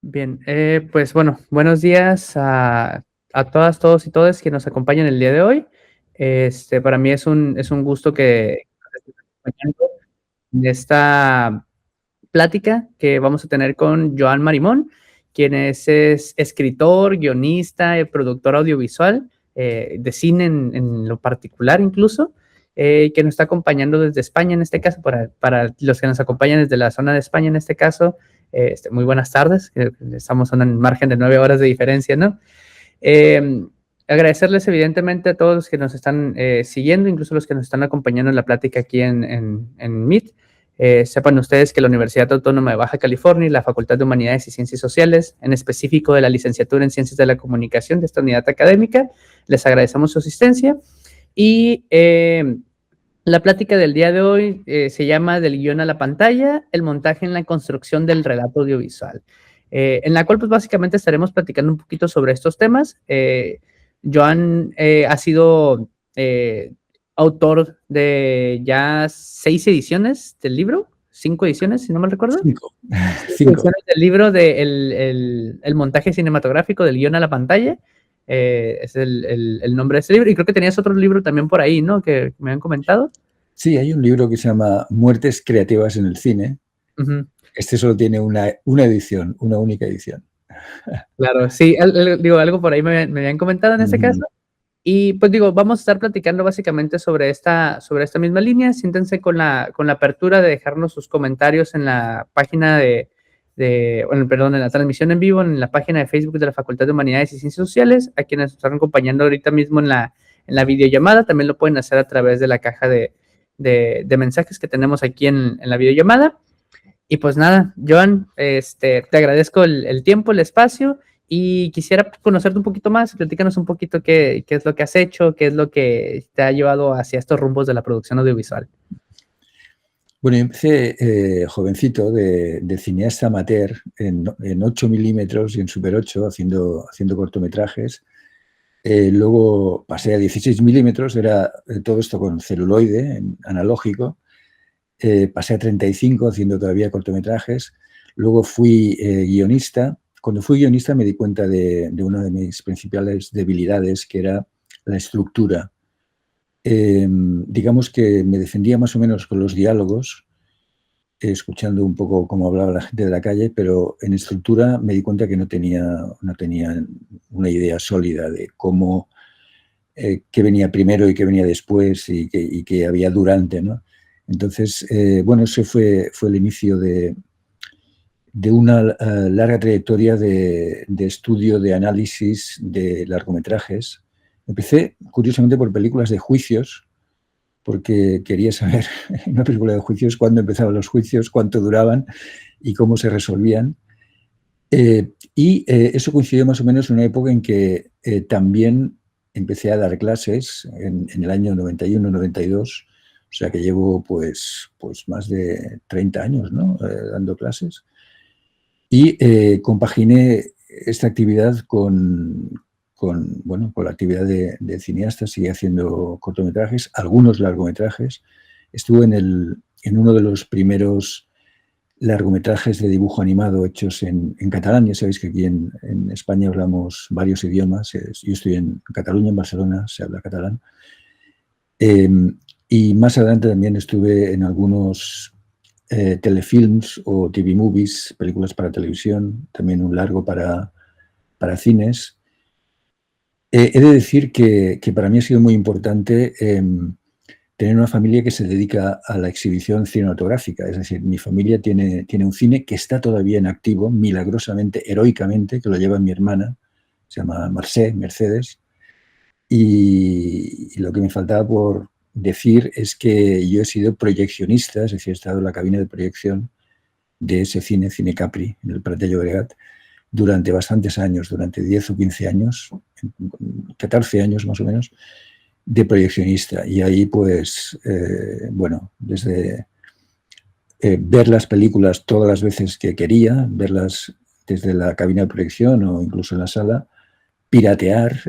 Bien, pues bueno, buenos días a todas, todos y todas que nos acompañan el día de hoy. Para mí es un gusto que nos estés acompañando en esta plática que vamos a tener con Joan Marimón, quien es escritor, guionista, productor audiovisual, de cine en lo particular incluso, que nos está acompañando desde España en este caso, para los que nos acompañan desde la zona de España en este caso. Muy buenas tardes, estamos en un margen de 9 horas de diferencia, ¿no? Eh, Agradecerles evidentemente a todos los que nos están siguiendo, incluso los que nos están acompañando en la plática aquí en Meet. Sepan ustedes que la Universidad Autónoma de Baja California y la Facultad de Humanidades y Ciencias Sociales, en específico de la licenciatura en Ciencias de la Comunicación de esta unidad académica, les agradecemos su asistencia. Y la plática del día de hoy se llama Del guión a la pantalla, el montaje en la construcción del relato audiovisual, en la cual pues básicamente estaremos platicando un poquito sobre estos temas. Joan ha sido autor de ya 6 ediciones del libro, 5 ediciones, si no mal recuerdo. Cinco. 5 ediciones del libro de el montaje cinematográfico del guión a la pantalla. Es el nombre de ese libro. Y creo que tenías otro libro también por ahí, ¿no? Que me han comentado. Sí, hay un libro que se llama Muertes creativas en el cine. Uh-huh. Este solo tiene una edición, una única edición. Claro, sí, digo, algo por ahí me habían comentado en ese caso. Y pues digo, vamos a estar platicando básicamente sobre esta misma línea. Siéntense con la apertura de dejarnos sus comentarios en la página en la transmisión en vivo, en la página de Facebook de la Facultad de Humanidades y Ciencias Sociales. A quienes nos están acompañando ahorita mismo en la videollamada, también lo pueden hacer a través de la caja de mensajes que tenemos aquí en la videollamada. Y pues nada, Joan, te agradezco el tiempo, el espacio, y quisiera conocerte un poquito más. Platícanos un poquito qué es lo que has hecho, qué es lo que te ha llevado hacia estos rumbos de la producción audiovisual. Bueno, yo empecé jovencito de cineasta amateur en 8 milímetros y en Super 8 haciendo cortometrajes. Luego pasé a 16 milímetros, era todo esto con celuloide, analógico. Pasé a 35 haciendo todavía cortometrajes. Luego fui guionista. Cuando fui guionista me di cuenta de una de mis principales debilidades, que era la estructura. Digamos que me defendía más o menos con los diálogos, escuchando un poco cómo hablaba la gente de la calle, pero en estructura me di cuenta que no tenía una idea sólida de cómo, qué venía primero y qué venía después y qué había durante, ¿no? Entonces, bueno, ese fue el inicio de una larga trayectoria de estudio, de análisis de largometrajes. Empecé, curiosamente, por películas de juicios, porque quería saber en una película de juicios cuándo empezaban los juicios, cuánto duraban y cómo se resolvían. Eso coincidió más o menos en una época en que también empecé a dar clases en el año 91-92, o sea que llevo pues más de 30 años, ¿no? Dando clases. Y compaginé esta actividad con la actividad de cineasta. Seguí haciendo cortometrajes, algunos largometrajes. Estuve en uno de los primeros largometrajes de dibujo animado hechos en catalán. Ya sabéis que aquí en España hablamos varios idiomas. Yo estoy en Cataluña, en Barcelona, se habla catalán. Y más adelante también estuve en algunos telefilms o TV movies, películas para televisión, también un largo para cines. He de decir que para mí ha sido muy importante tener una familia que se dedica a la exhibición cinematográfica. Es decir, mi familia tiene un cine que está todavía en activo, milagrosamente, heroicamente, que lo lleva mi hermana, se llama Mercedes. Y lo que me faltaba por decir es que yo he sido proyeccionista, es decir, he estado en la cabina de proyección de ese Cine Capri, en el Prat de Llobregat, durante bastantes años, durante 10 o 15 años, 14 años más o menos, de proyeccionista. Y ahí, pues, desde ver las películas todas las veces que quería, verlas desde la cabina de proyección o incluso en la sala, piratear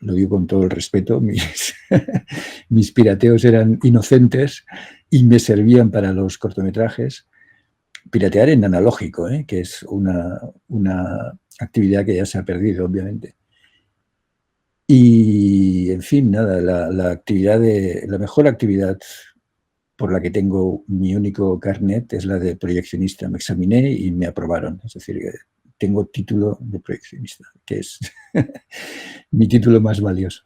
lo digo con todo el respeto, mis pirateos eran inocentes y me servían para los cortometrajes. piratear en analógico, que es una actividad que ya se ha perdido, obviamente. Y, en fin, nada, la mejor actividad por la que tengo mi único carnet es la de proyeccionista. Me examiné y me aprobaron. Es decir, que tengo título de proyeccionista, que es mi título más valioso.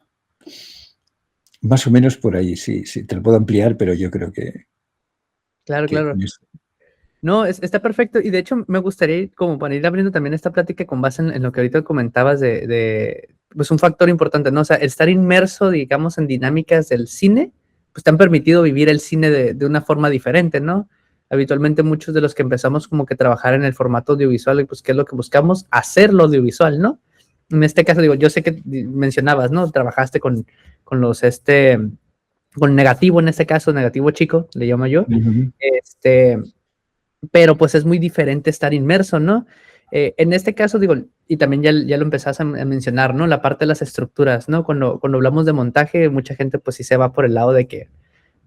Más o menos por ahí, sí, sí, te lo puedo ampliar, pero yo creo Claro, que claro. con eso. No, está perfecto. Y de hecho, me gustaría ir como para ir abriendo también esta plática con base en lo que ahorita comentabas pues un factor importante, ¿no? O sea, el estar inmerso, digamos, en dinámicas del cine, pues te han permitido vivir el cine de una forma diferente, ¿no? Habitualmente muchos de los que empezamos como que trabajar en el formato audiovisual, y pues, ¿qué es lo que buscamos? Hacerlo audiovisual, ¿no? En este caso, digo, yo sé que mencionabas, ¿no? Trabajaste con con negativo, en este caso, negativo chico, le llamo yo. Ujú. Este, pero pues es muy diferente estar inmerso, ¿no? En este caso, digo, y también ya lo empezás a mencionar, ¿no? La parte de las estructuras, ¿no? Cuando hablamos de montaje, mucha gente pues sí se va por el lado de que,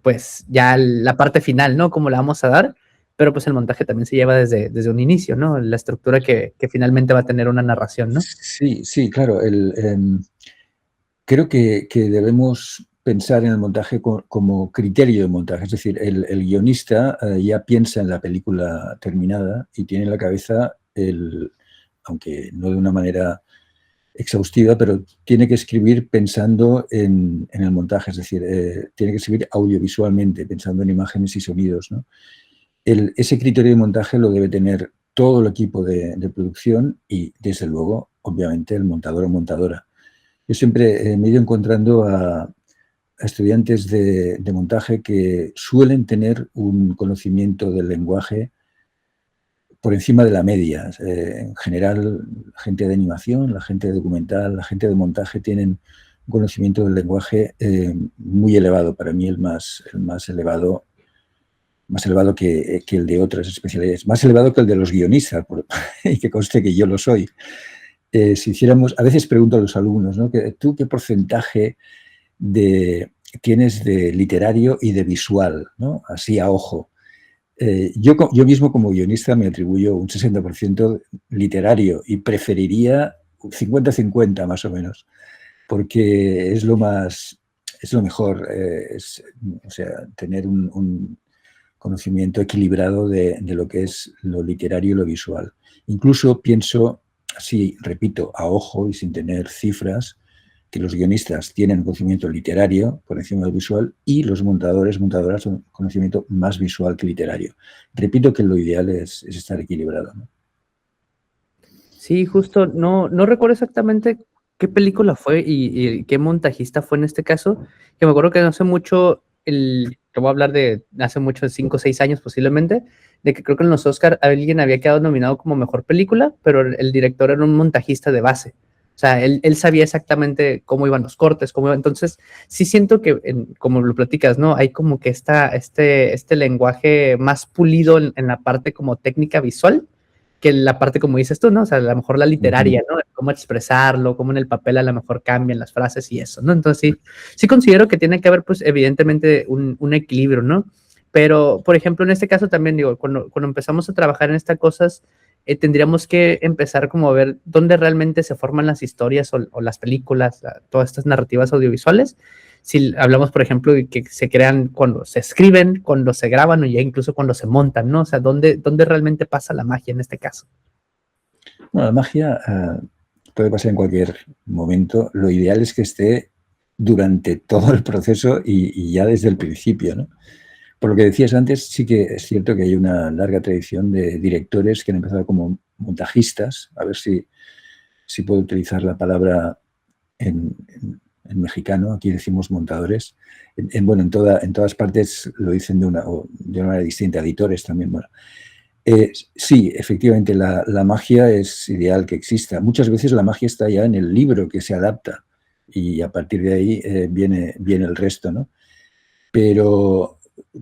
pues ya la parte final, ¿no? ¿Cómo la vamos a dar? Pero pues el montaje también se lleva desde un inicio, ¿no? La estructura que finalmente va a tener una narración, ¿no? Sí, sí, claro. Creo que debemos pensar en el montaje como criterio de montaje. Es decir, el guionista ya piensa en la película terminada y tiene en la cabeza aunque no de una manera exhaustiva, pero tiene que escribir pensando en el montaje, es decir, tiene que escribir audiovisualmente, pensando en imágenes y sonidos, ¿no? Ese criterio de montaje lo debe tener todo el equipo de producción y, desde luego, obviamente, el montador o montadora. Yo siempre me he ido encontrando a estudiantes de montaje que suelen tener un conocimiento del lenguaje por encima de la media. En general, la gente de animación, la gente de documental, la gente de montaje tienen un conocimiento del lenguaje muy elevado. Para mí el más elevado, que el de otras especialidades, más elevado que el de los guionistas, y que conste que yo lo soy. Si hiciéramos, a veces pregunto a los alumnos, ¿no? ¿Tú qué porcentaje tienes de literario y de visual, ¿no? Así a ojo? Yo mismo como guionista me atribuyo un 60% literario y preferiría 50-50 más o menos, porque es lo mejor, o sea, tener un conocimiento equilibrado de lo que es lo literario y lo visual. Incluso pienso, así, repito, a ojo y sin tener cifras, que los guionistas tienen conocimiento literario por encima del visual y los montadores, montadoras, un conocimiento más visual que literario. Repito que lo ideal es estar equilibrado, ¿no? Sí, justo, no recuerdo exactamente qué película fue y qué montajista fue en este caso, que me acuerdo que no hace mucho, te voy a hablar de hace mucho, 5 o 6 años posiblemente, de que creo que en los Oscar alguien había quedado nominado como mejor película, pero el director era un montajista de base. O sea, él sabía exactamente cómo iban los cortes, cómo iba. Entonces, sí siento que, como lo platicas, ¿no? Hay como que este lenguaje más pulido en la parte como técnica visual, que la parte, como dices tú, ¿no? O sea, a lo mejor la literaria, ¿no? Cómo expresarlo, cómo en el papel a lo mejor cambian las frases y eso, ¿no? Entonces sí considero que tiene que haber, pues, evidentemente un equilibrio, ¿no? Pero, por ejemplo, en este caso también, digo, cuando empezamos a trabajar en estas cosas, tendríamos que empezar como a ver dónde realmente se forman las historias o las películas, todas estas narrativas audiovisuales. Si hablamos, por ejemplo, de que se crean cuando se escriben, cuando se graban o ya incluso cuando se montan, ¿no? O sea, ¿dónde realmente pasa la magia en este caso? Bueno, la magia puede pasar en cualquier momento. Lo ideal es que esté durante todo el proceso y ya desde el principio, ¿no? Por lo que decías antes, sí que es cierto que hay una larga tradición de directores que han empezado como montajistas, a ver si puedo utilizar la palabra en mexicano, aquí decimos montadores. Bueno, en todas partes lo dicen de una manera distinta, editores también. Bueno, sí, efectivamente, la magia es ideal que exista. Muchas veces la magia está ya en el libro que se adapta y a partir de ahí viene el resto, ¿no? Pero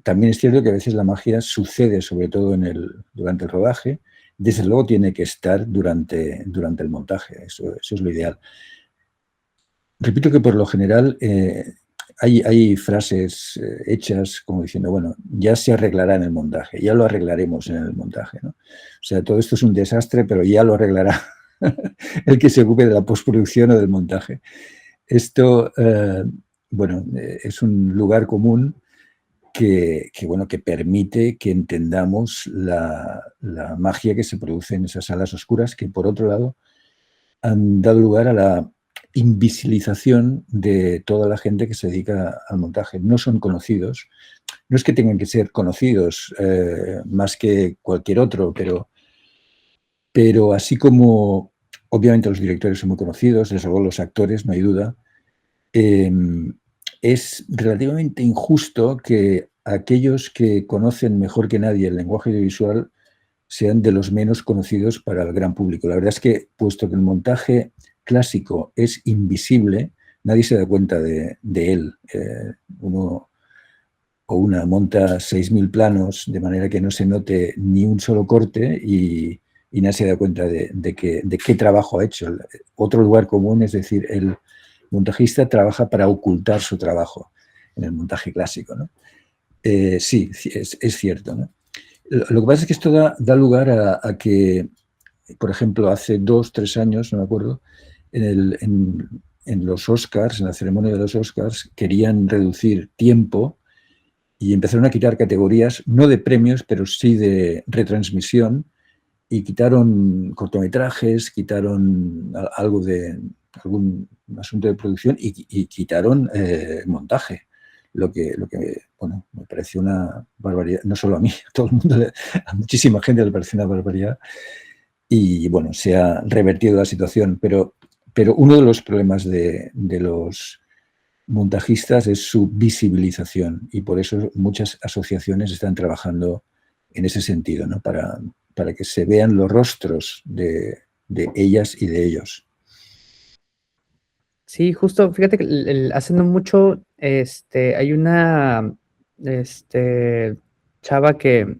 también es cierto que a veces la magia sucede, sobre todo durante el rodaje. Desde luego tiene que estar durante el montaje, eso es lo ideal. Repito que por lo general hay frases hechas como diciendo, bueno, ya se arreglará en el montaje, ya lo arreglaremos en el montaje, ¿no? O sea, todo esto es un desastre, pero ya lo arreglará el que se ocupe de la postproducción o del montaje. Esto, bueno, es un lugar común bueno, que permite que entendamos la magia que se produce en esas salas oscuras, que por otro lado han dado lugar a la invisibilización de toda la gente que se dedica al montaje. No son conocidos, no es que tengan que ser conocidos más que cualquier otro, pero así como obviamente los directores son muy conocidos, desde luego los actores, no hay duda, es relativamente injusto que aquellos que conocen mejor que nadie el lenguaje audiovisual sean de los menos conocidos para el gran público. La verdad es que, puesto que el montaje clásico es invisible, nadie se da cuenta de él. Uno o una monta 6.000 planos de manera que no se note ni un solo corte y nadie se da cuenta de qué trabajo ha hecho. Otro lugar común es decir, el montajista trabaja para ocultar su trabajo en el montaje clásico, ¿no? Sí, es cierto, ¿no? Lo que pasa es que esto da lugar a que, por ejemplo, hace 2, 3 años, no me acuerdo, en los Oscars, en la ceremonia de los Oscars, querían reducir tiempo y empezaron a quitar categorías, no de premios, pero sí de retransmisión, y quitaron cortometrajes, quitaron algo de algún asunto de producción y quitaron montaje. Lo que, bueno, me pareció una barbaridad, no solo a mí, a todo el mundo, a muchísima gente le pareció una barbaridad. Y bueno, se ha revertido la situación, pero uno de los problemas de los montajistas es su visibilización y por eso muchas asociaciones están trabajando en ese sentido, ¿no? Para que se vean los rostros de ellas y de ellos. Sí, justo, fíjate que hace no mucho, hay una, chava que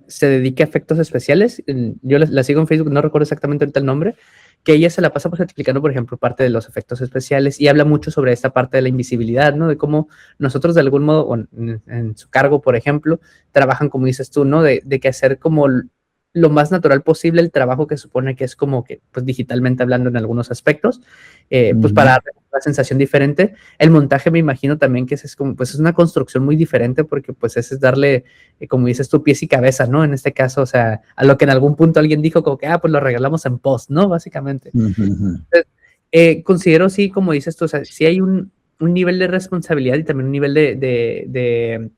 se dedica a efectos especiales. Yo la sigo en Facebook, no recuerdo exactamente ahorita el nombre, que ella se la pasa pues explicando, por ejemplo, parte de los efectos especiales y habla mucho sobre esta parte de la invisibilidad, ¿no? De cómo nosotros de algún modo, o en su cargo, por ejemplo, trabajan, como dices tú, ¿no? De que hacer como lo más natural posible el trabajo que supone que es como que, pues digitalmente hablando en algunos aspectos, pues para dar una sensación diferente. El montaje me imagino también que es como, pues es una construcción muy diferente porque pues ese es darle, como dices tú, pies y cabeza, ¿no? En este caso, o sea, a lo que en algún punto alguien dijo como que, pues lo regalamos en post, ¿no? Básicamente. Entonces, considero sí, como dices tú, o sea, sí hay un nivel de responsabilidad y también un nivel de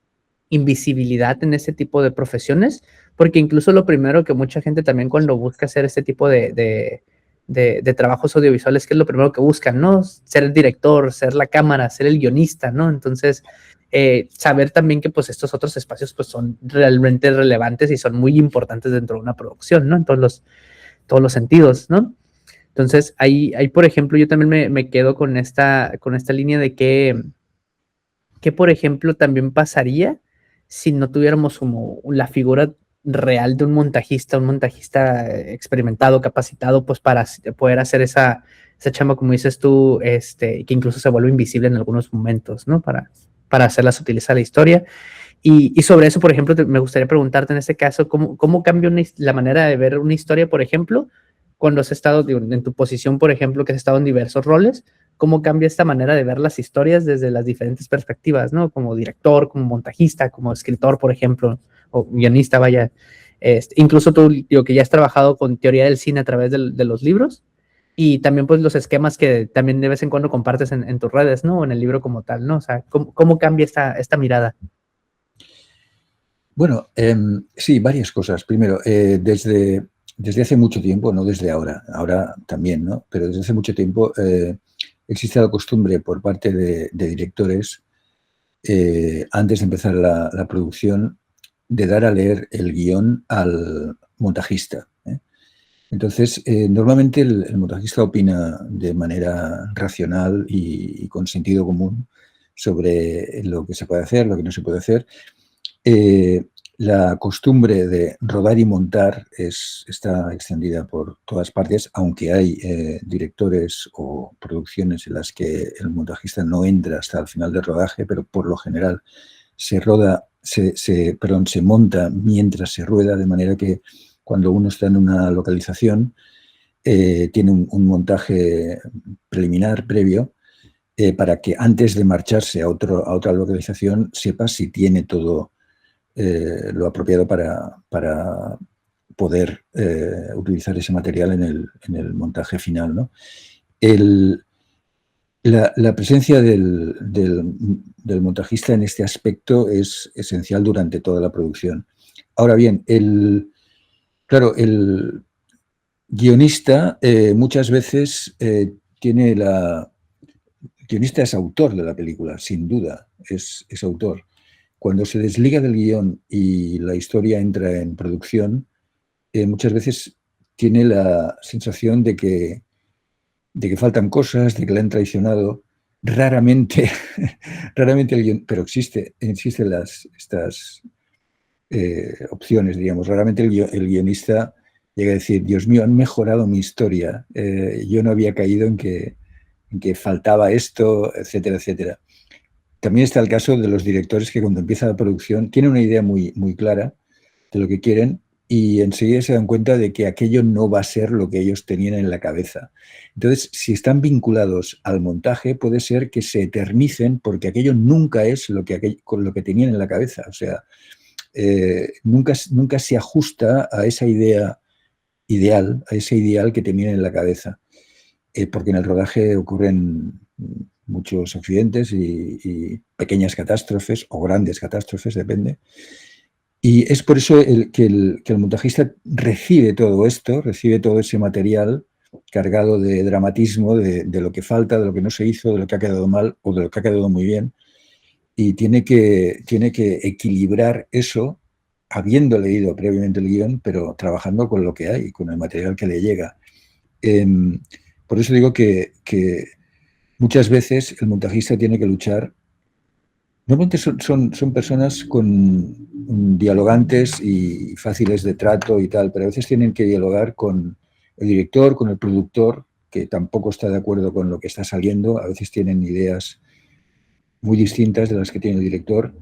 invisibilidad en ese tipo de profesiones, porque incluso lo primero que mucha gente también cuando busca hacer este tipo de trabajos audiovisuales, que es lo primero que buscan, ¿no? Ser el director, ser la cámara, ser el guionista, ¿no? Entonces, saber también que pues estos otros espacios pues son realmente relevantes y son muy importantes dentro de una producción, ¿no? En todos los sentidos, ¿no? Entonces, ahí por ejemplo, yo también me quedo con esta línea de que, por ejemplo, también pasaría si no tuviéramos como la figura real de un montajista experimentado, capacitado, pues para poder hacer esa chamba, como dices tú, que incluso se vuelve invisible en algunos momentos, ¿no? Para hacerla sutilizar la historia. Y sobre eso, por ejemplo, me gustaría preguntarte en este caso, ¿cómo cambia la manera de ver una historia, por ejemplo, cuando has estado en tu posición, por ejemplo, que has estado en diversos roles? ¿Cómo cambia esta manera de ver las historias desde las diferentes perspectivas, ¿no? Como director, como montajista, como escritor, por ejemplo, o guionista, vaya. Incluso tú, digo, que ya has trabajado con teoría del cine a través de los libros y también pues los esquemas que también de vez en cuando compartes en tus redes, ¿no? O en el libro como tal, ¿no? O sea, ¿cómo cambia esta mirada? Bueno, sí, varias cosas. Primero, desde hace mucho tiempo, no desde ahora también, ¿no? Pero desde hace mucho tiempo existe la costumbre por parte de directores, antes de empezar la producción, de dar a leer el guión al montajista, ¿eh? Entonces, normalmente el montajista opina de manera racional y con sentido común sobre lo que se puede hacer, lo que no se puede hacer. La costumbre de rodar y montar está extendida por todas partes, aunque hay directores o producciones en las que el montajista no entra hasta el final del rodaje, pero por lo general se monta mientras se rueda, de manera que cuando uno está en una localización tiene un montaje preliminar, previo, para que antes de marcharse a otra localización sepa si tiene todo lo apropiado para poder utilizar ese material en el montaje final, ¿no? La presencia del montajista en este aspecto es esencial durante toda la producción. Ahora bien, claro, el guionista muchas veces tiene el guionista es autor de la película, sin duda, es autor. Cuando se desliga del guión y la historia entra en producción, muchas veces tiene la sensación de que faltan cosas, de que le han traicionado. Raramente, raramente el guion, pero existen estas opciones, digamos. Raramente el guionista llega a decir, Dios mío, han mejorado mi historia. Yo no había caído en que faltaba esto, etcétera, etcétera. También está el caso de los directores que cuando empieza la producción tienen una idea muy, muy clara de lo que quieren y enseguida se dan cuenta de que aquello no va a ser lo que ellos tenían en la cabeza. Entonces, si están vinculados al montaje, puede ser que se eternicen porque aquello nunca es lo que tenían en la cabeza. O sea, nunca se ajusta a esa idea ideal, a ese ideal que tenían en la cabeza. Porque en el rodaje ocurren muchos accidentes y pequeñas catástrofes o grandes catástrofes, depende. Y es por eso que el montajista recibe todo esto, recibe todo ese material cargado de dramatismo, de lo que falta, de lo que no se hizo, de lo que ha quedado mal o de lo que ha quedado muy bien. Y tiene que equilibrar eso, habiendo leído previamente el guión, pero trabajando con lo que hay, con el material que le llega. Por eso digo que muchas veces el montajista tiene que luchar. Normalmente son personas dialogantes y fáciles de trato y tal, pero a veces tienen que dialogar con el director, con el productor, que tampoco está de acuerdo con lo que está saliendo. A veces tienen ideas muy distintas de las que tiene el director.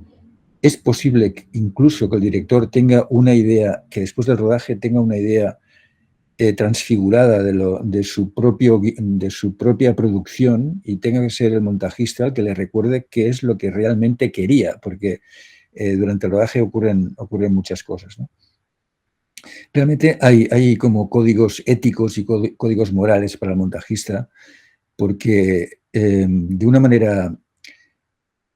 Es posible incluso que el director tenga una idea, que después del rodaje tenga una idea transfigurada de su propia producción y tenga que ser el montajista el que le recuerde qué es lo que realmente quería, porque durante el rodaje ocurren muchas cosas, ¿no? Realmente hay como códigos éticos y códigos morales para el montajista, porque de una manera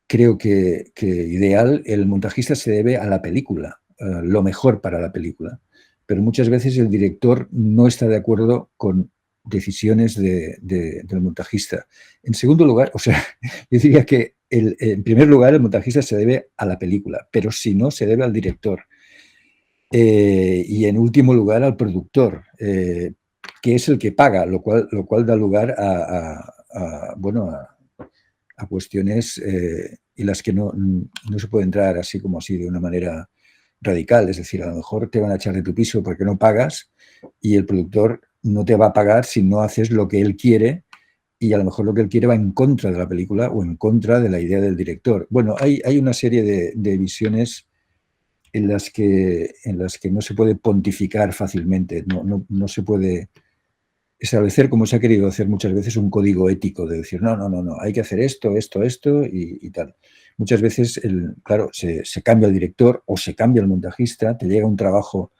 creo que ideal, el montajista se debe a la película, lo mejor para la película. Pero muchas veces el director no está de acuerdo con decisiones del montajista. En segundo lugar, o sea, yo diría que en primer lugar el montajista se debe a la película, pero si no, se debe al director. Y en último lugar al productor, que es el que paga, lo cual da lugar a cuestiones en las que no se puede entrar así como así de una manera radical. Es decir, a lo mejor te van a echar de tu piso porque no pagas y el productor no te va a pagar si no haces lo que él quiere y a lo mejor lo que él quiere va en contra de la película o en contra de la idea del director. Bueno, hay una serie de visiones en las que no se puede pontificar fácilmente, no se puede establecer, como se ha querido hacer muchas veces, un código ético de decir, no, hay que hacer esto y tal. Muchas veces, claro, se cambia el director o se cambia el montajista, te llega un trabajo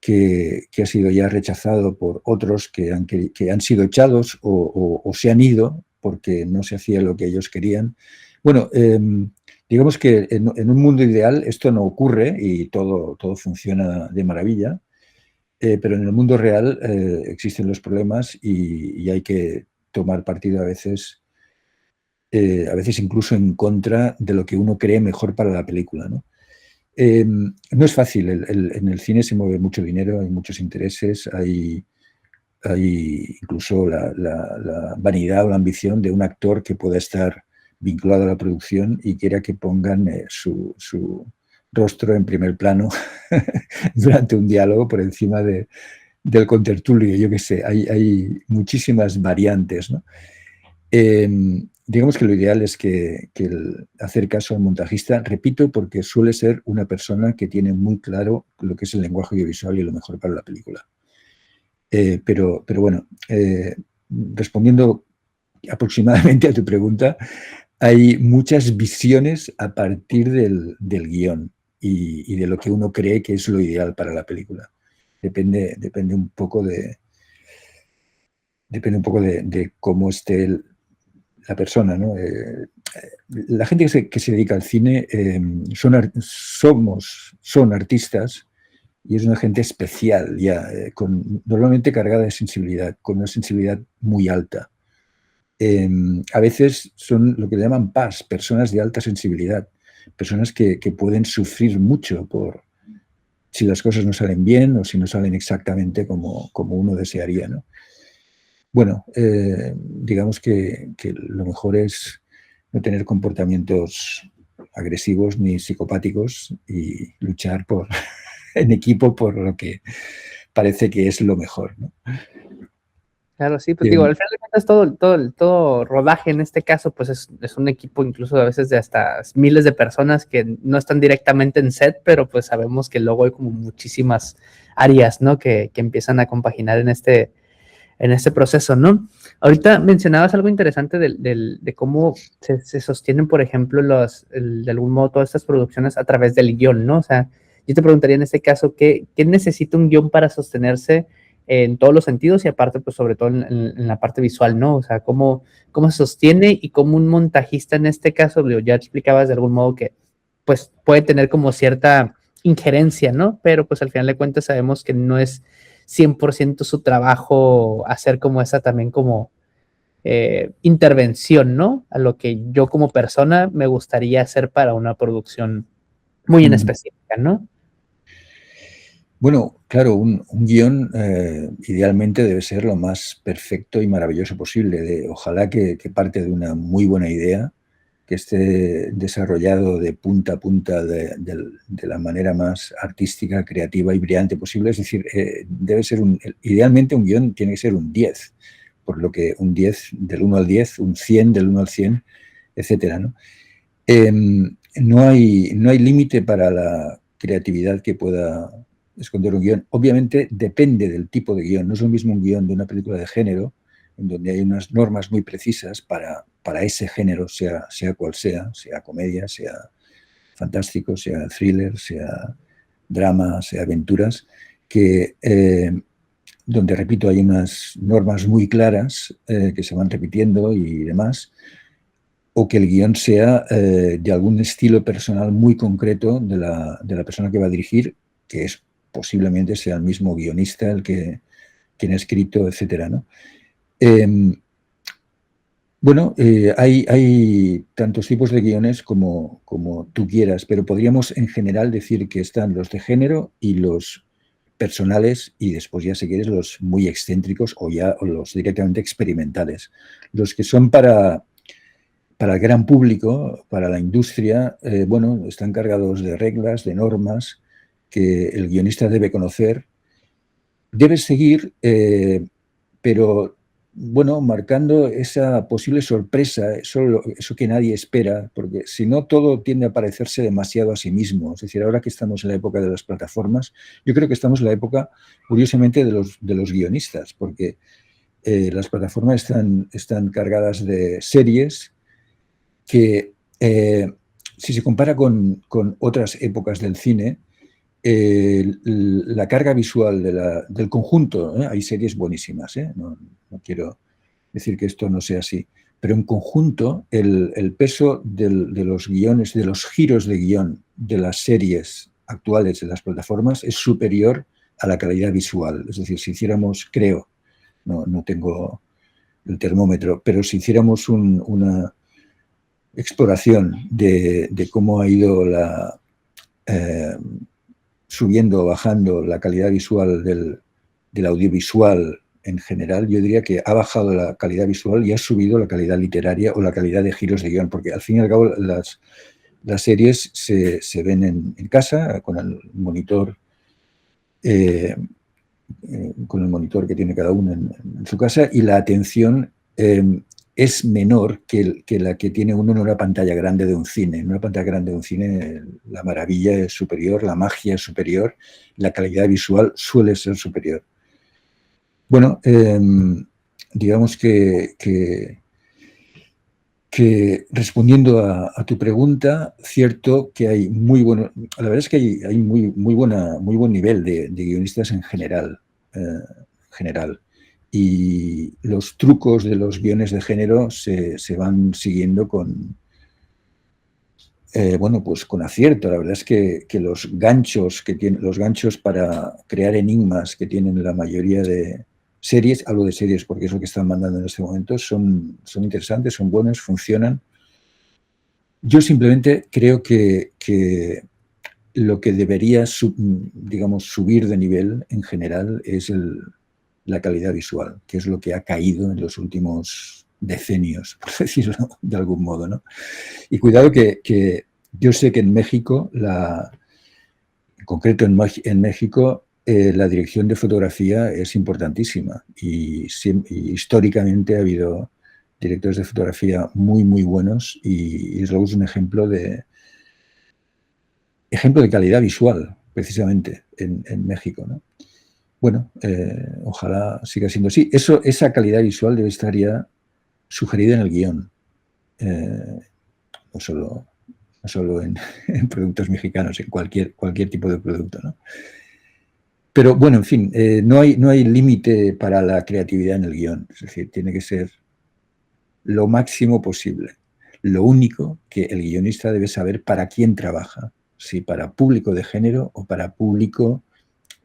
que ha sido ya rechazado por otros que han sido echados o se han ido porque no se hacía lo que ellos querían. Bueno, digamos que en un mundo ideal esto no ocurre y todo funciona de maravilla. Pero en el mundo real existen los problemas y hay que tomar partido a veces incluso en contra de lo que uno cree mejor para la película, ¿no? No es fácil, en el cine se mueve mucho dinero, hay muchos intereses, hay incluso la vanidad o la ambición de un actor que pueda estar vinculado a la producción y quiera que pongan su rostro en primer plano durante un diálogo por encima del contertulio, yo qué sé, hay muchísimas variantes, ¿no? Digamos que lo ideal es que hacer caso al montajista, repito, porque suele ser una persona que tiene muy claro lo que es el lenguaje audiovisual y lo mejor para la película. Pero bueno, respondiendo aproximadamente a tu pregunta, hay muchas visiones a partir del guión y de lo que uno cree que es lo ideal para la película. Depende un poco de cómo esté la persona, ¿no? La gente que se dedica al cine son artistas y es una gente especial ya, normalmente cargada de sensibilidad, con una sensibilidad muy alta. A veces son lo que llaman PAS, personas de alta sensibilidad, personas que pueden sufrir mucho por si las cosas no salen bien o si no salen exactamente como uno desearía, ¿no? Bueno, digamos que lo mejor es no tener comportamientos agresivos ni psicopáticos y luchar en equipo por lo que parece que es lo mejor, ¿no? Claro, sí, pues digo, al final de cuentas todo rodaje en este caso, pues es un equipo incluso a veces de hasta miles de personas que no están directamente en set, pero pues sabemos que luego hay como muchísimas áreas, ¿no? Que empiezan a compaginar en este proceso, ¿no? Ahorita mencionabas algo interesante de cómo se sostienen, por ejemplo, de algún modo todas estas producciones a través del guión, ¿no? O sea, yo te preguntaría en este caso, ¿qué necesita un guión para sostenerse en todos los sentidos y aparte, pues sobre todo en la parte visual, ¿no? O sea, ¿cómo se sostiene y cómo un montajista en este caso, ya explicabas de algún modo que pues puede tener como cierta injerencia, ¿no? Pero pues al final de cuentas sabemos que no es 100% su trabajo hacer como esa también como intervención, ¿no? A lo que yo como persona me gustaría hacer para una producción muy en específica, ¿no? Bueno, claro, un guión idealmente debe ser lo más perfecto y maravilloso posible. Ojalá que parte de una muy buena idea, que esté desarrollado de punta a punta de la manera más artística, creativa y brillante posible. Es decir, debe ser idealmente un guión tiene que ser un 10, por lo que un 10 del 1 al 10, un 100 del 1 al 100, etcétera, ¿no? No hay límite para la creatividad que pueda esconder un guión. Obviamente depende del tipo de guión. No es lo mismo un guión de una película de género, en donde hay unas normas muy precisas para ese género, sea cual sea comedia, sea fantástico, sea thriller, sea drama, sea aventuras, que donde, repito, hay unas normas muy claras que se van repitiendo y demás, o que el guión sea de algún estilo personal muy concreto de la persona que va a dirigir, que es posiblemente sea el mismo guionista el que quien ha escrito, etcétera, ¿no? Bueno, hay tantos tipos de guiones como tú quieras, pero podríamos en general decir que están los de género y los personales y después ya si quieres los muy excéntricos o los directamente experimentales. Los que son para el gran público, para la industria, bueno, están cargados de reglas, de normas que el guionista debe conocer, debe seguir, pero bueno, marcando esa posible sorpresa, eso que nadie espera, porque si no todo tiende a parecerse demasiado a sí mismo. Es decir, ahora que estamos en la época de las plataformas, yo creo que estamos en la época, curiosamente, de los guionistas, porque las plataformas están cargadas de series que, si se compara con otras épocas del cine, la carga visual del conjunto, hay series buenísimas, no quiero decir que esto no sea así, pero en conjunto el peso de los guiones, de los giros de guión de las series actuales de las plataformas es superior a la calidad visual. Es decir, si hiciéramos, creo, no tengo el termómetro, pero si hiciéramos una exploración de cómo ha ido subiendo o bajando la calidad visual del audiovisual en general, yo diría que ha bajado la calidad visual y ha subido la calidad literaria o la calidad de giros de guión, porque al fin y al cabo las series se ven en casa con el monitor que tiene cada uno en su casa, y la atención es menor que la que tiene uno en una pantalla grande de un cine. En una pantalla grande de un cine la maravilla es superior, la magia es superior, la calidad visual suele ser superior. Bueno, digamos que respondiendo a tu pregunta, cierto que hay muy bueno, la verdad es que hay muy buen nivel de guionistas en general, y los trucos de los guiones de género se van siguiendo con, bueno, pues con acierto. La verdad es que los ganchos para crear enigmas que tienen la mayoría de series, hablo de series porque es lo que están mandando en este momento, son interesantes, son buenos, funcionan. Yo simplemente creo que lo que debería, digamos, subir de nivel en general es la calidad visual, que es lo que ha caído en los últimos decenios, por decirlo de algún modo, ¿no? Y cuidado que yo sé que en México, en concreto en México, la dirección de fotografía es importantísima y históricamente ha habido directores de fotografía muy buenos, y es un ejemplo de calidad visual, precisamente, en México, ¿no? Bueno, ojalá siga siendo así. Esa calidad visual debe estar ya sugerida en el guión, no solo en productos mexicanos, en cualquier tipo de producto, ¿no? Pero bueno, en fin, no hay límite para la creatividad en el guión. Es decir, tiene que ser lo máximo posible. Lo único que el guionista debe saber para quién trabaja, si para público de género o para público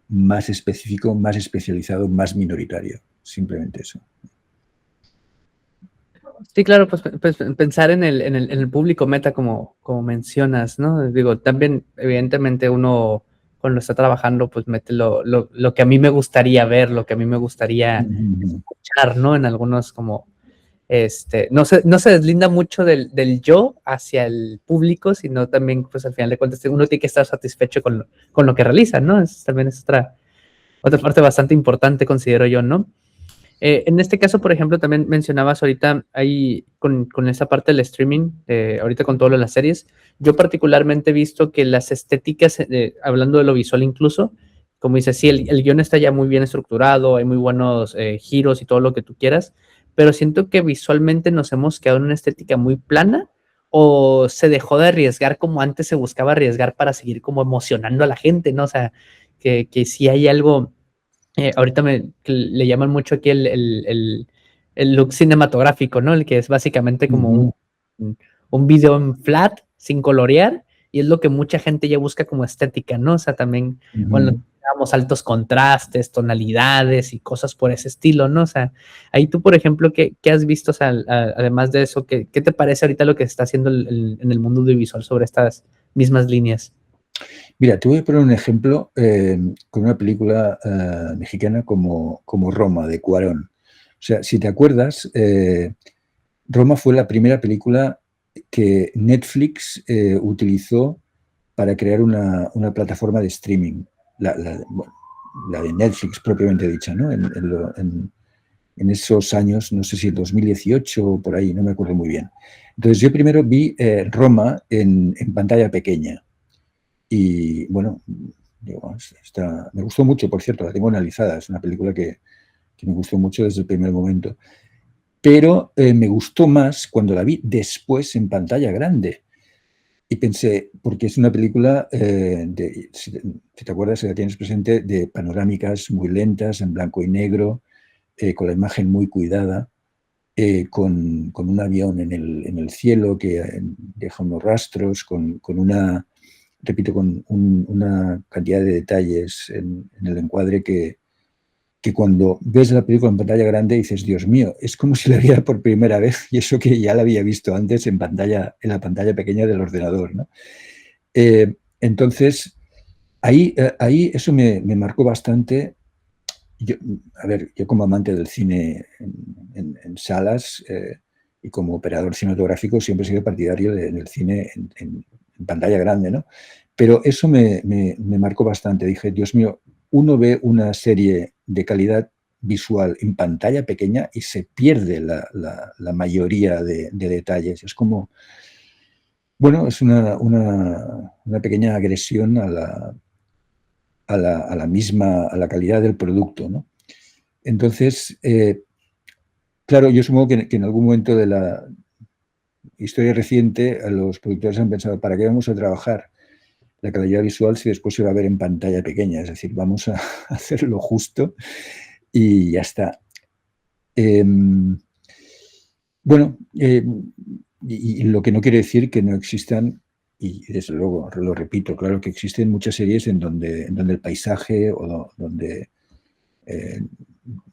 más específico, más especializado, más minoritario. Simplemente eso. Sí, claro, pues pensar en el público meta como mencionas, ¿no? Digo, también, evidentemente, uno cuando está trabajando, pues mete lo que a mí me gustaría ver, lo que a mí me gustaría escuchar, ¿no? En algunos como, no se deslinda mucho del yo hacia el público, sino también, pues al final de cuentas, uno tiene que estar satisfecho con lo que realiza, ¿no? También es otra parte bastante importante, considero yo, ¿no? En este caso, por ejemplo, también mencionabas ahorita ahí con esa parte del streaming, ahorita con todo lo de las series, yo particularmente he visto que las estéticas, hablando de lo visual incluso, como dices, sí, el guión está ya muy bien estructurado, hay muy buenos giros y todo lo que tú quieras, pero siento que visualmente nos hemos quedado en una estética muy plana, o se dejó de arriesgar como antes se buscaba arriesgar para seguir como emocionando a la gente, ¿no? O sea, que sí hay algo. Ahorita le llaman mucho aquí el look cinematográfico, ¿no? El que es básicamente como un video en flat, sin colorear, y es lo que mucha gente ya busca como estética, ¿no? O sea, también cuando tenemos altos contrastes, tonalidades y cosas por ese estilo, ¿no? O sea, ahí tú, por ejemplo, ¿qué has visto? O sea, además de eso, ¿qué te parece ahorita lo que está haciendo en el mundo audiovisual sobre estas mismas líneas? Mira, te voy a poner un ejemplo con una película mexicana como Roma, de Cuarón. O sea, si te acuerdas, Roma fue la primera película que Netflix utilizó para crear una plataforma de streaming, la de Netflix propiamente dicha, ¿no? En esos años, no sé si en 2018 o por ahí, no me acuerdo muy bien. Entonces yo primero vi Roma en pantalla pequeña. Y bueno, digo, me gustó mucho, por cierto, la tengo analizada, es una película que me gustó mucho desde el primer momento. Pero me gustó más cuando la vi después en pantalla grande. Y pensé, porque es una película, si te acuerdas, si la tienes presente, de panorámicas muy lentas, en blanco y negro, con la imagen muy cuidada, con un avión en el cielo que deja unos rastros, con una cantidad de detalles en el encuadre que cuando ves la película en pantalla grande dices, Dios mío, es como si la viera por primera vez, y eso que ya la había visto antes en la pantalla pequeña del ordenador, ¿no? Entonces, ahí eso me marcó bastante. Yo como amante del cine en salas y como operador cinematográfico siempre he sido partidario del cine en pantalla grande, ¿no? Pero eso me marcó bastante. Dije, Dios mío, uno ve una serie de calidad visual en pantalla pequeña y se pierde la mayoría de detalles. Es como, bueno, es una pequeña agresión a la calidad del producto, ¿no? Entonces, claro, yo supongo que en algún momento de la historia reciente los productores han pensado, ¿para qué vamos a trabajar la calidad visual si después se va a ver en pantalla pequeña? Es decir, vamos a hacer lo justo y ya está. Bueno, y lo que no quiere decir que no existan, y desde luego, lo repito, claro que existen muchas series en donde el paisaje o donde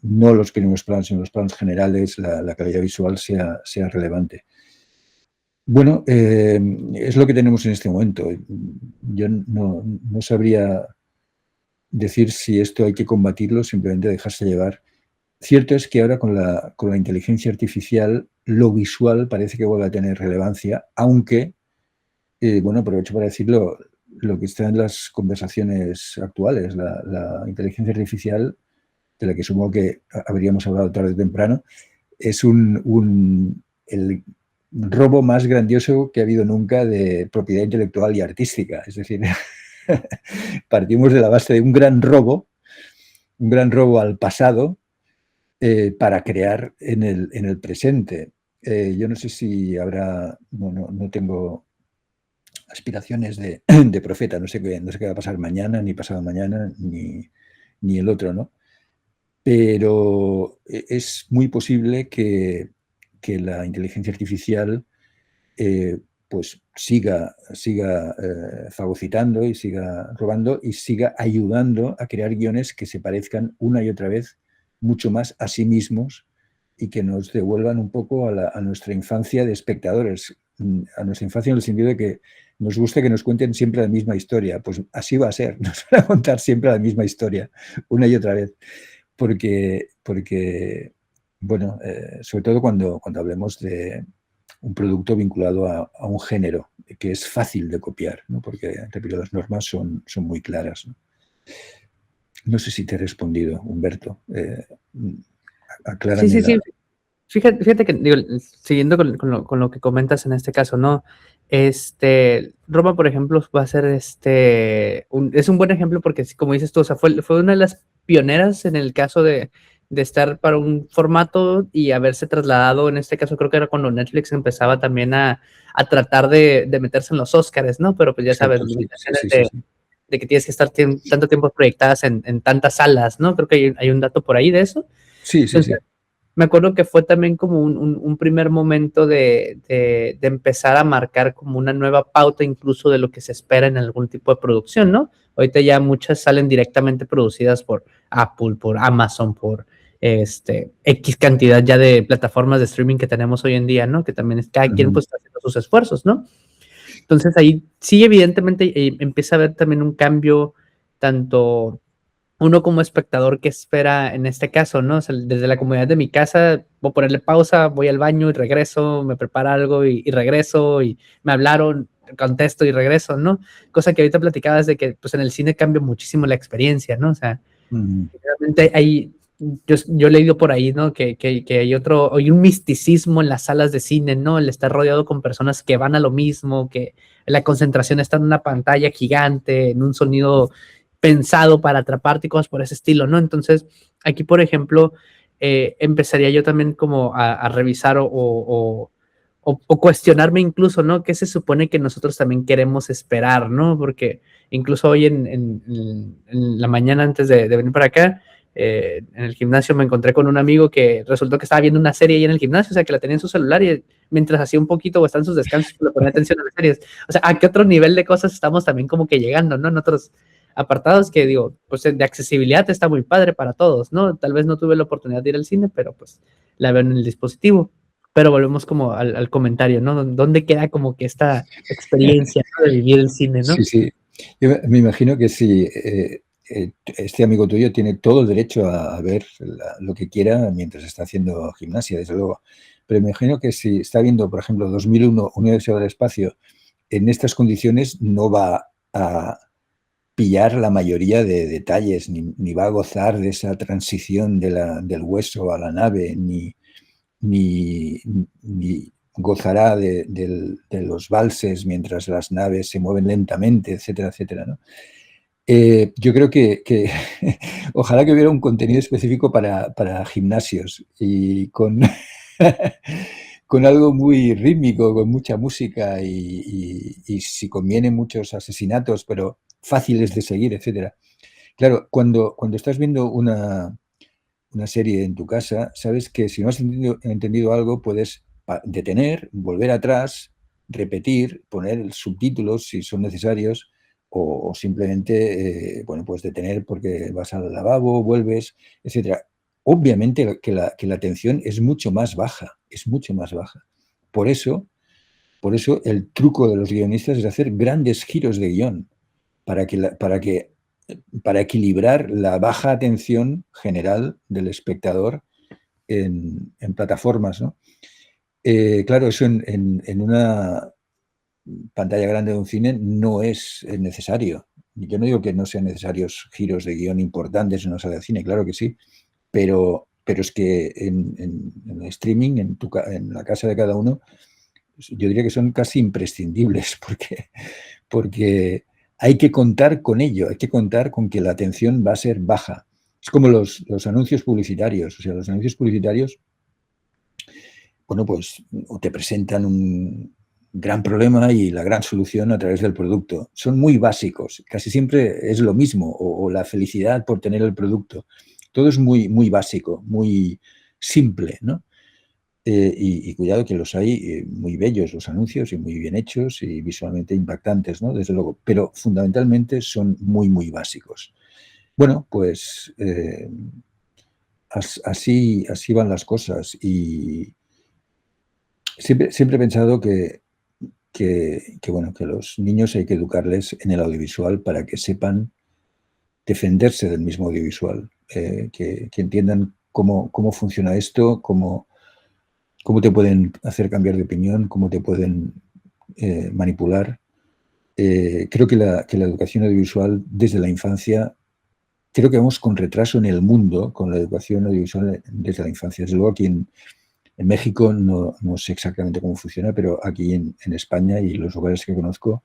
no los primeros planos, sino los planos generales, la calidad visual sea relevante. Bueno, es lo que tenemos en este momento. Yo no sabría decir si esto hay que combatirlo, simplemente dejarse llevar. Cierto es que ahora con la inteligencia artificial lo visual parece que vuelve a tener relevancia, aunque, bueno, aprovecho para decirlo, lo que está en las conversaciones actuales, la inteligencia artificial, de la que supongo que habríamos hablado tarde o temprano, es el robo más grandioso que ha habido nunca de propiedad intelectual y artística. Es decir, partimos de la base de un gran robo al pasado, para crear en el presente. Yo no sé si habrá, no tengo aspiraciones de profeta, no sé qué va a pasar mañana, ni pasado mañana, ni el otro, ¿no? Pero es muy posible que la inteligencia artificial pues siga fagocitando y siga robando y siga ayudando a crear guiones que se parezcan una y otra vez mucho más a sí mismos y que nos devuelvan un poco a nuestra infancia de espectadores, a nuestra infancia en el sentido de que nos gusta que nos cuenten siempre la misma historia. Pues así va a ser, nos van a contar siempre la misma historia, una y otra vez, porque bueno, sobre todo cuando hablemos de un producto vinculado a un género que es fácil de copiar, ¿no? Porque, repito, las normas son muy claras, ¿no? No sé si te he respondido, Humberto. Aclárame. Sí. Fíjate que, digo, siguiendo con lo que comentas en este caso, ¿no? Roma, por ejemplo, va a ser es un buen ejemplo porque, como dices tú, o sea, fue una de las pioneras en el caso de estar para un formato y haberse trasladado, en este caso creo que era cuando Netflix empezaba también a tratar de meterse en los Óscares, ¿no? Pero pues ya sabes, limitaciones de que tienes que estar tanto tiempo proyectadas en tantas salas, ¿no? Creo que hay un dato por ahí de eso. Sí. Me acuerdo que fue también como un primer momento de empezar a marcar como una nueva pauta incluso de lo que se espera en algún tipo de producción, ¿no? Ahorita ya muchas salen directamente producidas por Apple, por Amazon, por X cantidad ya de plataformas de streaming que tenemos hoy en día, ¿no? Que también cada quien pues está haciendo sus esfuerzos, ¿no? Entonces ahí sí evidentemente empieza a haber también un cambio tanto uno como espectador que espera en este caso, ¿no? O sea, desde la comodidad de mi casa, voy a ponerle pausa, voy al baño y regreso, me preparo algo y regreso, y me hablaron, contesto y regreso, ¿no? Cosa que ahorita platicabas de que pues en el cine cambia muchísimo la experiencia, ¿no? O sea, realmente yo he leído por ahí, ¿no? Que hay un misticismo en las salas de cine, ¿no? El estar rodeado con personas que van a lo mismo, que la concentración está en una pantalla gigante, en un sonido pensado para atraparte y cosas por ese estilo, ¿no? Entonces, aquí, por ejemplo, empezaría yo también como a revisar o cuestionarme incluso, ¿no? ¿Qué se supone que nosotros también queremos esperar, ¿no? Porque incluso hoy en la mañana antes de venir para acá, en el gimnasio me encontré con un amigo que resultó que estaba viendo una serie ahí en el gimnasio, o sea, que la tenía en su celular y mientras hacía un poquito o está en sus descansos, le ponía atención a las series. O sea, ¿a qué otro nivel de cosas estamos también como que llegando, ¿no? En otros apartados que digo, pues de accesibilidad está muy padre para todos, ¿no? Tal vez no tuve la oportunidad de ir al cine, pero pues la veo en el dispositivo. Pero volvemos como al comentario, ¿no? ¿Dónde queda como que esta experiencia, ¿no? De vivir el cine, ¿no? Sí. Yo me imagino que si este amigo tuyo tiene todo el derecho a ver lo que quiera mientras está haciendo gimnasia, desde luego. Pero me imagino que si está viendo, por ejemplo, 2001, Odisea del Espacio, en estas condiciones no va a pillar la mayoría de detalles, ni va a gozar de esa transición del hueso a la nave, ni gozará de los valses mientras las naves se mueven lentamente, etcétera, etcétera, ¿no? Yo creo que ojalá que hubiera un contenido específico para gimnasios y con, con algo muy rítmico, con mucha música y si conviene muchos asesinatos, pero fáciles de seguir, etcétera. Claro, cuando estás viendo una serie en tu casa, sabes que si no has entendido algo, puedes detener, volver atrás, repetir, poner subtítulos si son necesarios, o simplemente, bueno, pues detener porque vas al lavabo, vuelves, etcétera. Obviamente que la atención es mucho más baja, es mucho más baja. Por eso el truco de los guionistas es hacer grandes giros de guión para equilibrar la baja atención general del espectador en plataformas, ¿no? Claro, eso en una pantalla grande de un cine no es necesario. Yo no digo que no sean necesarios giros de guión importantes en una sala de cine, claro que sí, pero es que en streaming, en la casa de cada uno, yo diría que son casi imprescindibles porque hay que contar con ello, hay que contar con que la atención va a ser baja. Es como los anuncios publicitarios, o sea, los anuncios publicitarios, bueno, pues te presentan un gran problema y la gran solución a través del producto. Son muy básicos, casi siempre es lo mismo, o la felicidad por tener el producto. Todo es muy, muy básico, muy simple, ¿no? Y cuidado que los hay muy bellos los anuncios y muy bien hechos y visualmente impactantes, ¿no? Desde luego, pero fundamentalmente son muy, muy básicos. Bueno, pues así van las cosas y siempre he pensado bueno, que los niños hay que educarles en el audiovisual para que sepan defenderse del mismo audiovisual, que entiendan cómo funciona esto, cómo te pueden hacer cambiar de opinión, cómo te pueden manipular. Creo que la educación audiovisual desde la infancia, creo que vamos con retraso en el mundo con la educación audiovisual desde la infancia. Desde luego aquí en México no sé exactamente cómo funciona, pero aquí en España y los lugares que conozco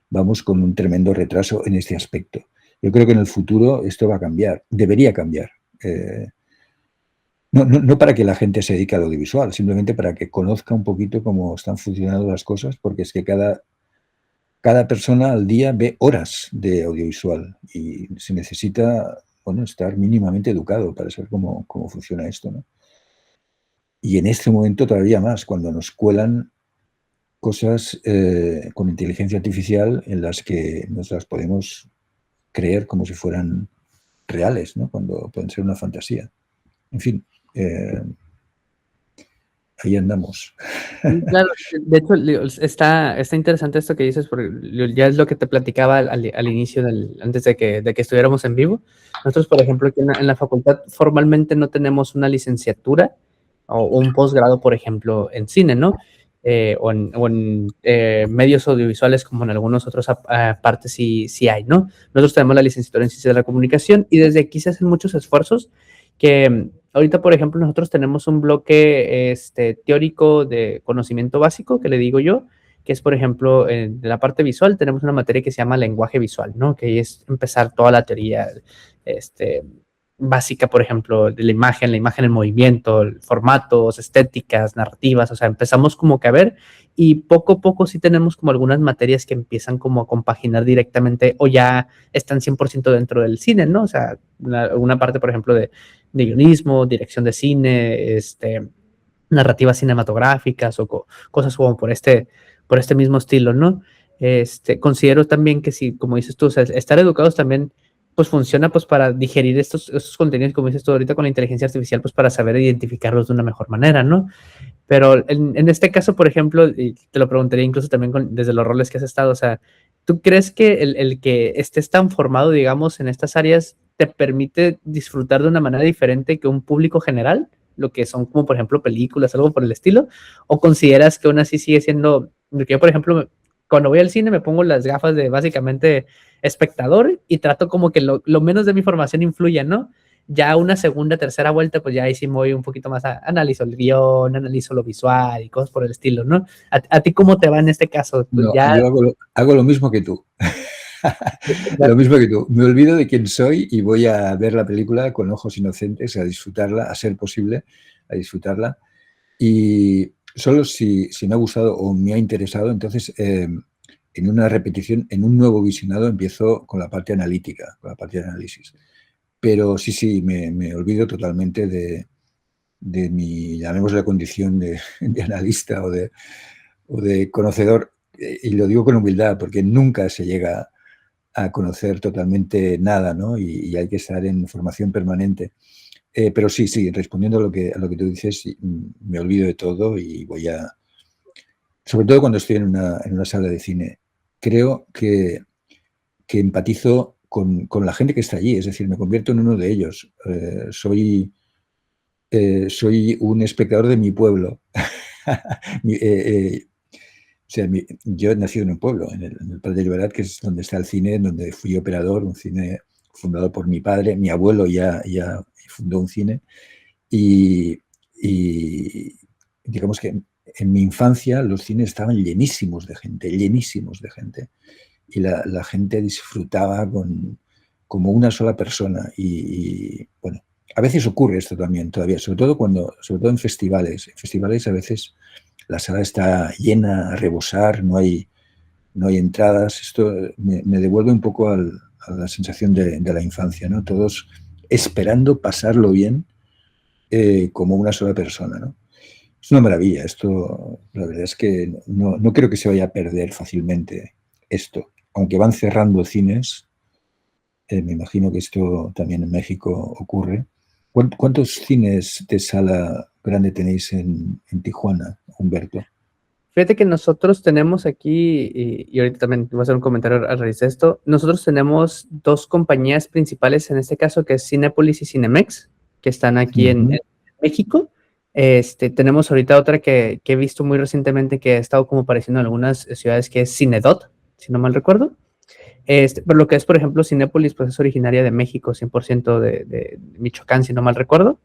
vamos con un tremendo retraso en este aspecto. Yo creo que en el futuro esto va a cambiar, debería cambiar. No para que la gente se dedique al audiovisual, simplemente para que conozca un poquito cómo están funcionando las cosas, porque es que cada persona al día ve horas de audiovisual y se necesita, bueno, estar mínimamente educado para saber cómo funciona esto, ¿no? Y en este momento todavía más, cuando nos cuelan cosas con inteligencia artificial en las que nos las podemos creer como si fueran reales, ¿no? Cuando pueden ser una fantasía. En fin, ahí andamos. Sí, claro, de hecho, está interesante esto que dices, porque ya es lo que te platicaba al inicio, antes de que estuviéramos en vivo. Nosotros, por ejemplo, aquí en la facultad formalmente no tenemos una licenciatura o un posgrado, por ejemplo, en cine, ¿no? O en medios audiovisuales, como en algunos otros partes sí hay, ¿no? Nosotros tenemos la licenciatura en Ciencias de la Comunicación y desde aquí se hacen muchos esfuerzos que ahorita, por ejemplo, nosotros tenemos un bloque teórico de conocimiento básico, que le digo yo, que es, por ejemplo, en la parte visual tenemos una materia que se llama lenguaje visual, ¿no? Que es empezar toda la teoría básica, por ejemplo, de la imagen en movimiento, formatos, estéticas, narrativas, o sea, empezamos como que a ver y poco a poco sí tenemos como algunas materias que empiezan como a compaginar directamente o ya están 100% dentro del cine, ¿no? O sea, una parte, por ejemplo, de guionismo, dirección de cine, narrativas cinematográficas o cosas como por este mismo estilo, ¿no? Considero también que si, como dices tú, o sea, estar educados también pues funciona pues para digerir estos contenidos, como dices tú ahorita con la inteligencia artificial, pues para saber identificarlos de una mejor manera, ¿no? Pero en este caso, por ejemplo, y te lo preguntaría incluso también desde los roles que has estado, o sea, ¿tú crees que el que estés tan formado, digamos, en estas áreas te permite disfrutar de una manera diferente que un público general? Lo que son como, por ejemplo, películas, algo por el estilo, o consideras que aún así sigue siendo, porque yo, por ejemplo, cuando voy al cine me pongo las gafas de básicamente espectador y trato como que lo menos de mi formación influya, ¿no? Ya una segunda, tercera vuelta, pues ya ahí sí me voy un poquito más analizo el guión, analizo lo visual y cosas por el estilo, ¿no? ¿A ti cómo te va en este caso? Pues No, ya... yo hago lo mismo que tú. Lo mismo que tú. Me olvido de quién soy y voy a ver la película con ojos inocentes, a disfrutarla, a ser posible, a disfrutarla. Y solo si me ha gustado o me ha interesado, entonces en una repetición, en un nuevo visionado, empiezo con la parte analítica, con la parte de análisis. Pero sí, me olvido totalmente de mi, llamémosle la condición de analista o de conocedor. Y lo digo con humildad, porque nunca se llega a conocer totalmente nada, ¿no? Y hay que estar en formación permanente. Pero sí, respondiendo a lo que tú dices, sí, me olvido de todo y voy a... Sobre todo cuando estoy en una sala de cine, creo que empatizo con la gente que está allí, es decir, me convierto en uno de ellos. Soy un espectador de mi pueblo. Mi- o sea, yo he nacido en un pueblo, en el Prat de Llobregat, que es donde está el cine, donde fui operador, un cine fundado por mi padre. Mi abuelo ya fundó un cine. Y, y digamos que en mi infancia los cines estaban llenísimos de gente. Y la gente disfrutaba como una sola persona. Bueno, a veces ocurre esto también todavía, sobre todo en festivales. En festivales a veces la sala está llena a rebosar, no hay entradas. Esto me devuelve un poco a la sensación de la infancia, ¿no? Todos esperando pasarlo bien como una sola persona, ¿no? Es una maravilla. Esto, la verdad es que no creo que se vaya a perder fácilmente esto. Aunque van cerrando cines, me imagino que esto también en México ocurre. ¿Cuántos cines de sala grande tenéis en Tijuana, Humberto? Fíjate que nosotros tenemos aquí, y ahorita también voy a hacer un comentario a raíz de esto, nosotros tenemos dos compañías principales en este caso, que es Cinépolis y Cinemex, que están aquí en México. Tenemos ahorita otra que he visto muy recientemente que ha estado como apareciendo en algunas ciudades, que es Cinedot, si no mal recuerdo. Pero lo que es, por ejemplo, Cinépolis, pues es originaria de México, 100% de Michoacán, si no mal recuerdo.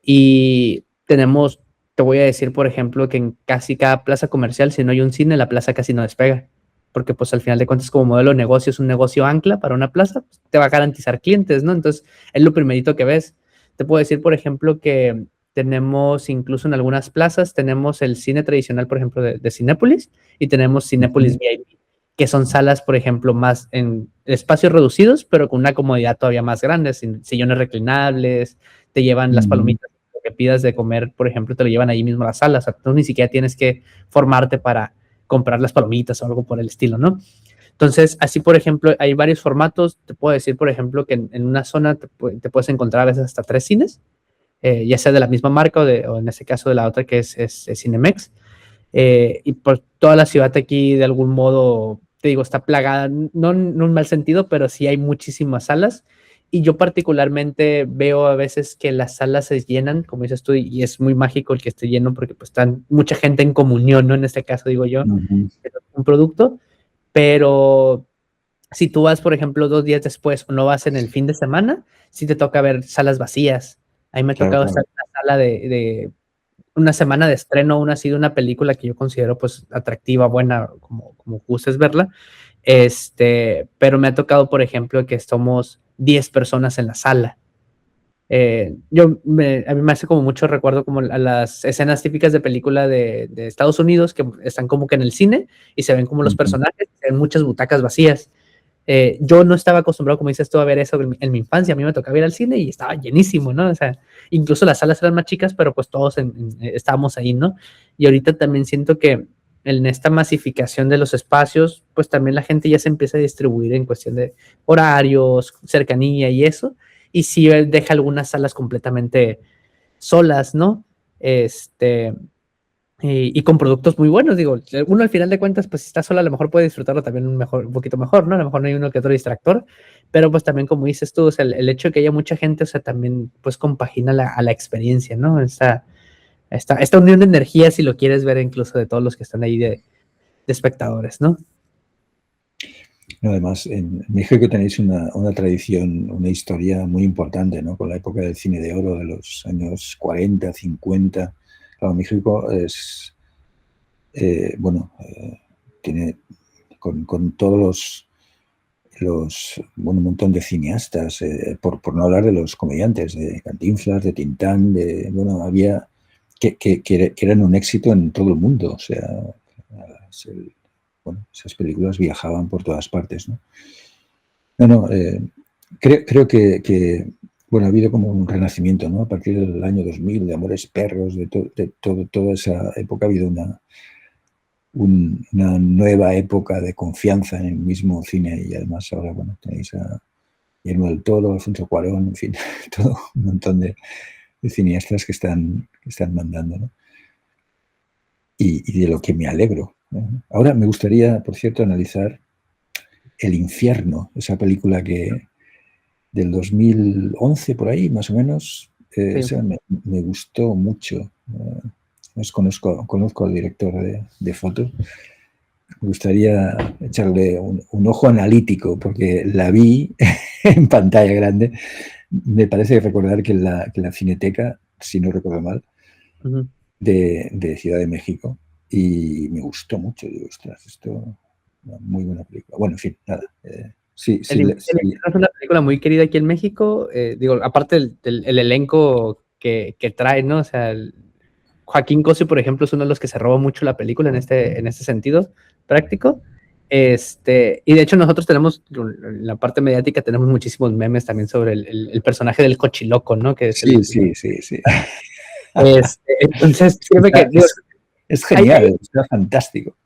Y tenemos, te voy a decir, por ejemplo, que en casi cada plaza comercial, si no hay un cine, la plaza casi no despega. Porque pues al final de cuentas, como modelo de negocio, es un negocio ancla para una plaza, pues, te va a garantizar clientes, ¿no? Entonces, es lo primerito que ves. Te puedo decir, por ejemplo, que tenemos incluso en algunas plazas, tenemos el cine tradicional, por ejemplo, de Cinépolis, y tenemos Cinépolis VIP, que son salas, por ejemplo, más en espacios reducidos, pero con una comodidad todavía más grande, sillones reclinables, te llevan las palomitas, lo que pidas de comer, por ejemplo, te lo llevan ahí mismo a la sala, o sea, tú ni siquiera tienes que formarte para comprar las palomitas o algo por el estilo, ¿no? Entonces, así, por ejemplo, hay varios formatos, te puedo decir, por ejemplo, que en una zona te puedes encontrar a veces hasta 3 cines, ya sea de la misma marca o en este caso de la otra que es Cinemex, y por toda la ciudad aquí de algún modo, te digo, está plagada, no en un mal sentido, pero sí hay muchísimas salas. Y yo particularmente veo a veces que las salas se llenan, como dices tú, y es muy mágico el que esté lleno porque pues están mucha gente en comunión, ¿no? En este caso digo yo, un producto, pero si tú vas, por ejemplo, 2 días después o no vas en el fin de semana, sí te toca ver salas vacías. A mí me ha Claro, tocado estar claro. en la sala de una semana de estreno, una así de una película que yo considero pues atractiva, buena, como gustes verla. Pero me ha tocado, por ejemplo, que somos 10 personas en la sala. A mí me hace como mucho recuerdo como a las escenas típicas de película de Estados Unidos que están como que en el cine y se ven como los personajes, se ven muchas butacas vacías. Yo no estaba acostumbrado, como dices tú, a ver eso en mi infancia. A mí me tocaba ir al cine y estaba llenísimo, ¿no? O sea, incluso las salas eran más chicas, pero pues todos estábamos ahí, ¿no? Y ahorita también siento que en esta masificación de los espacios, pues también la gente ya se empieza a distribuir en cuestión de horarios, cercanía y eso. Y sí deja algunas salas completamente solas, ¿no? Este, y con productos muy buenos, digo, uno al final de cuentas, pues si está solo a lo mejor puede disfrutarlo también un poquito mejor, ¿no? A lo mejor no hay uno que otro distractor, pero pues también como dices tú, o sea, el hecho de que haya mucha gente, o sea, también pues compagina a la experiencia, ¿no? Esta unión de energía, si lo quieres ver incluso de todos los que están ahí de espectadores, ¿no? No, además, en México tenéis una tradición, una historia muy importante, ¿no? Con la época del cine de oro de los años 40, 50. Claro, México es, bueno, tiene con todos bueno, un montón de cineastas, por no hablar de los comediantes, de Cantinflas, de Tintán, bueno, había que eran un éxito en todo el mundo, o sea, bueno, esas películas viajaban por todas partes, ¿no? No, no, creo bueno, ha habido como un renacimiento, ¿no? A partir del año 2000, de Amores Perros, toda esa época ha habido una nueva época de confianza en el mismo cine y además ahora, bueno, tenéis a Guillermo del Toro, Alfonso Cuarón, en fin, todo un montón de cineastas que están mandando, ¿no? Y de lo que me alegro, ¿no? Ahora me gustaría, por cierto, analizar El Infierno, esa película del 2011, por ahí, más o menos. Sí. Esa me gustó mucho. Conozco al director de fotos. Me gustaría echarle un ojo analítico, porque la vi en pantalla grande. Me parece recordar que la Cineteca, si no recuerdo mal, Ujú. de Ciudad de México, y me gustó mucho. Digo, ostras, esto una muy buena película. Bueno, en fin, nada. Sí, El sí, sí. Infierno es una película muy querida aquí en México, digo, aparte el elenco que trae, ¿no? O sea, Joaquín Cosio, por ejemplo, es uno de los que se roba mucho la película en este sentido práctico. Y de hecho nosotros tenemos, en la parte mediática, tenemos muchísimos memes también sobre el personaje del cochiloco, ¿no? Que es Sí, sí, sí, sí. entonces, Es, que fíjate que, digo, es hay, genial, está fantástico.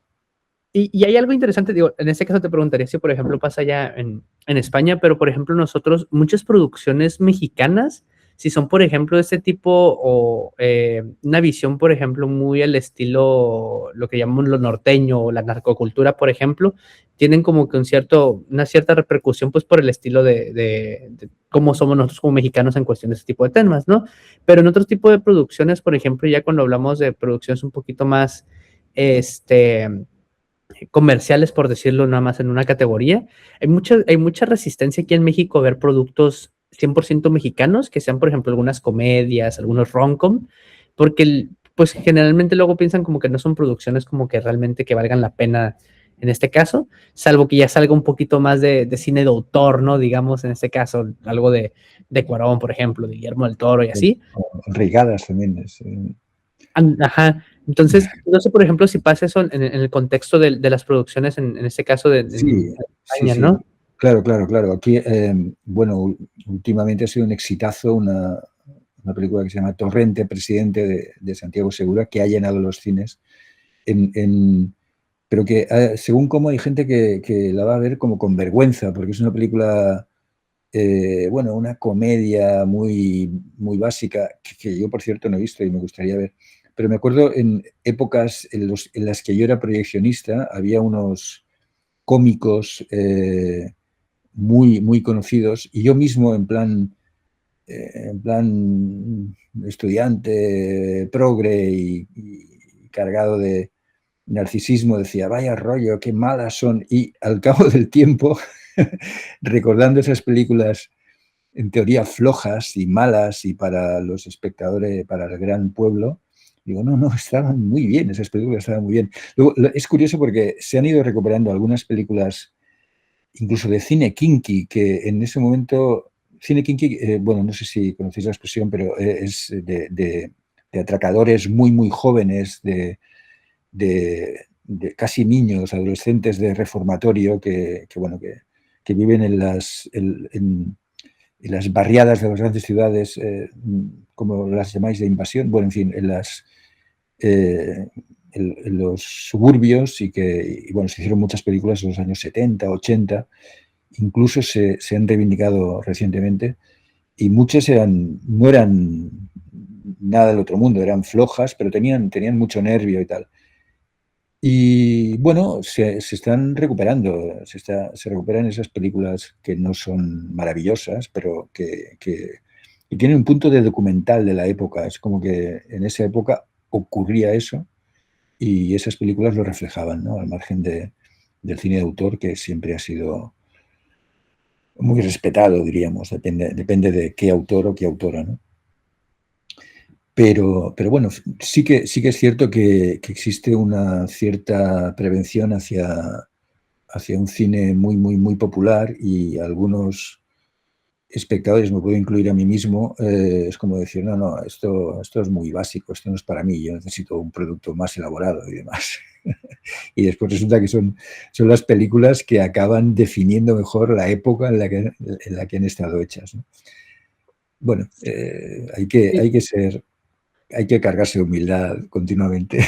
y hay algo interesante, digo, en este caso te preguntaría si, por ejemplo, pasa ya en España, pero, por ejemplo, nosotros, muchas producciones mexicanas, si son, por ejemplo, de este tipo o una visión, por ejemplo, muy al estilo, lo que llamamos lo norteño o la narcocultura, por ejemplo, tienen como que una cierta repercusión, pues, por el estilo de cómo somos nosotros como mexicanos en cuestión de ese tipo de temas, ¿no? Pero en otros tipos de producciones, por ejemplo, ya cuando hablamos de producciones un poquito más, comerciales, por decirlo nada más en una categoría. Hay mucha resistencia aquí en México a ver productos 100% mexicanos, que sean, por ejemplo, algunas comedias, algunos rom-com, porque pues generalmente luego piensan como que no son producciones como que realmente que valgan la pena en este caso, salvo que ya salga un poquito más de cine de autor, ¿no? Digamos, en este caso, algo de Cuarón, por ejemplo, de Guillermo del Toro y así. Rigadas también Ajá. Entonces, no sé, por ejemplo, si pasa eso en el contexto de las producciones, en este caso en Sí, sí, España, sí. ¿no? Claro, claro, claro. Aquí, bueno, últimamente ha sido un exitazo una película que se llama Torrente, presidente de Santiago Segura, que ha llenado los cines. Pero que, según cómo hay gente que la va a ver como con vergüenza, porque es una película, bueno, una comedia muy, muy básica, que yo, por cierto, no he visto y me gustaría ver. Pero me acuerdo en épocas en las que yo era proyeccionista, había unos cómicos muy, muy conocidos y yo mismo en plan estudiante, progre y cargado de narcisismo, decía, vaya rollo, qué malas son. Y al cabo del tiempo, recordando esas películas en teoría flojas y malas y para los espectadores, para el gran pueblo, digo, no, no, estaban muy bien, esas películas estaban muy bien. Luego, es curioso porque se han ido recuperando algunas películas, incluso de cine kinky, que en ese momento, cine kinky, bueno, no sé si conocéis la expresión, pero es de atracadores muy, muy jóvenes, de casi niños, adolescentes de reformatorio bueno, que viven en las barriadas de las grandes ciudades, como las llamáis de invasión, bueno, en fin, eh, en los suburbios y bueno, se hicieron muchas películas en los años 70, 80, incluso se han reivindicado recientemente y muchas no eran nada del otro mundo, eran flojas, pero tenían mucho nervio y tal. Y bueno, se están recuperando, se recuperan esas películas que no son maravillosas, pero que tienen un punto de documental de la época. Es como que en esa época ocurría eso y esas películas lo reflejaban, ¿no? Al margen del cine de autor, que siempre ha sido muy respetado, diríamos, depende de qué autor o qué autora, ¿no? Pero bueno, sí que es cierto que existe una cierta prevención hacia un cine muy, muy, muy popular, y algunos espectadores, me puedo incluir a mí mismo, es como decir, no, no, esto es muy básico, esto no es para mí, yo necesito un producto más elaborado y demás. Y después resulta que son las películas que acaban definiendo mejor la época en la que han estado hechas, ¿no? Bueno, hay que cargarse de humildad continuamente.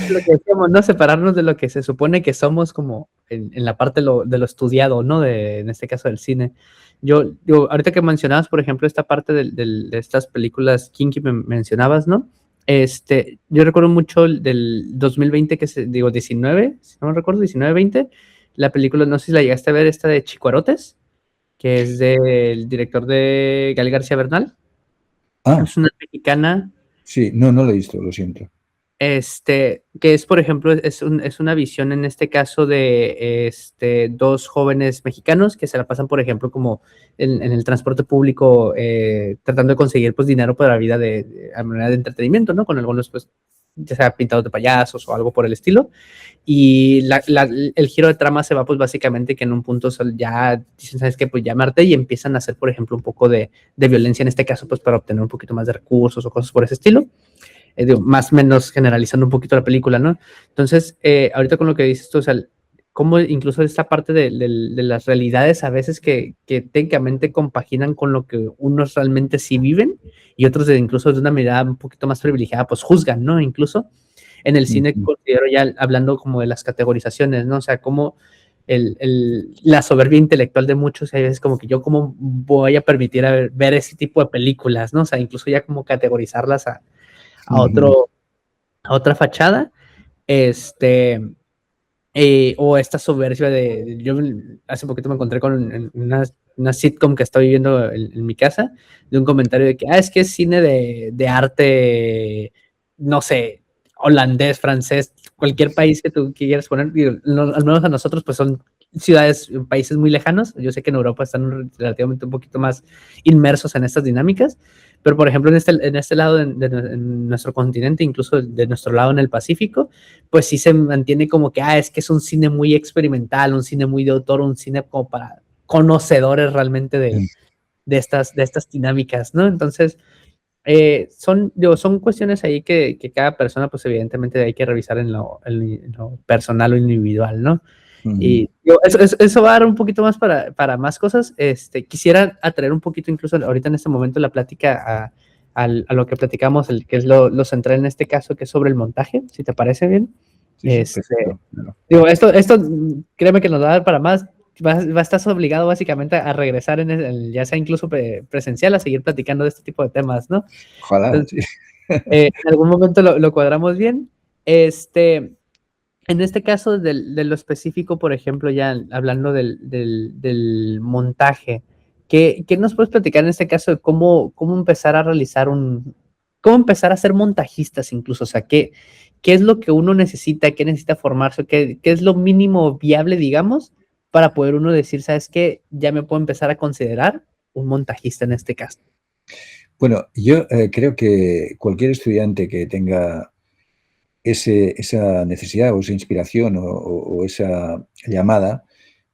Lo que decíamos, ¿no? Separarnos de lo que se supone que somos como en la parte de lo estudiado, ¿no? En este caso del cine. Yo, ahorita que mencionabas, por ejemplo, esta parte de estas películas kinky mencionabas, ¿no? Yo recuerdo mucho del 2020, digo, 19, si no me recuerdo, 19-20, la película, no sé si la llegaste a ver, esta de Chicuarotes, que es del director de Gael García Bernal. Ah, Es una mexicana. sí, no, no lo he visto, lo siento. Que es, por ejemplo, es una visión en este caso de dos jóvenes mexicanos que se la pasan, por ejemplo, como en el transporte público, tratando de conseguir pues dinero para la vida a manera de entretenimiento, ¿no? Con algunos, pues, ya sea pintados de payasos o algo por el estilo. Y el giro de trama se va, pues, básicamente que en un punto ya dicen, ¿sabes qué? Pues llamarte, y empiezan a hacer, por ejemplo, un poco de violencia en este caso, pues, para obtener un poquito más de recursos o cosas por ese estilo. Digo, más o menos generalizando un poquito la película, ¿no? Entonces, ahorita con lo que dices tú, o sea, cómo incluso esta parte de las realidades a veces que técnicamente compaginan con lo que unos realmente sí viven, y otros incluso de una mirada un poquito más privilegiada, pues juzgan, ¿no? Incluso en el cine considero, ya hablando como de las categorizaciones, ¿no? O sea, como la soberbia intelectual de muchos, hay veces como que yo cómo voy a permitir ver ese tipo de películas, ¿no? O sea, incluso ya como categorizarlas a otro, a otra fachada, o esta soberbia yo hace poquito me encontré con una sitcom que estoy viendo en mi casa, de un comentario de que, es que es cine de arte, no sé, holandés, francés, cualquier país que tú quieras poner, al menos a nosotros, pues son ciudades, países muy lejanos. Yo sé que en Europa están relativamente un poquito más inmersos en estas dinámicas, pero por ejemplo en este lado en nuestro continente, incluso de nuestro lado en el Pacífico, pues sí se mantiene como que, es que es un cine muy experimental, un cine muy de autor, un cine como para conocedores realmente de estas dinámicas, ¿no? Entonces, son cuestiones ahí que cada persona, pues evidentemente hay que revisar en lo personal o individual, ¿no? Y eso va a dar un poquito más para más cosas. Quisiera atraer un poquito, incluso ahorita en este momento, la plática a lo que platicamos, que es lo central en este caso, que es sobre el montaje, si te parece bien. Sí, sí, perfecto. Digo, esto, créeme que nos va a dar para más. Va a estar obligado básicamente a regresar ya sea incluso presencial, a seguir platicando de este tipo de temas, ¿no? Ojalá, Entonces, sí. en algún momento lo cuadramos bien. En este caso de lo específico, por ejemplo, ya hablando del montaje, ¿qué nos puedes platicar en este caso de cómo empezar a realizar cómo empezar a ser montajistas incluso? O sea, ¿qué es lo que uno necesita? ¿Qué necesita formarse? ¿Qué es lo mínimo viable, digamos, para poder uno decir, ¿sabes qué? Ya me puedo empezar a considerar un montajista en este caso. Bueno, yo creo que cualquier estudiante que tenga esa necesidad o esa inspiración o esa llamada,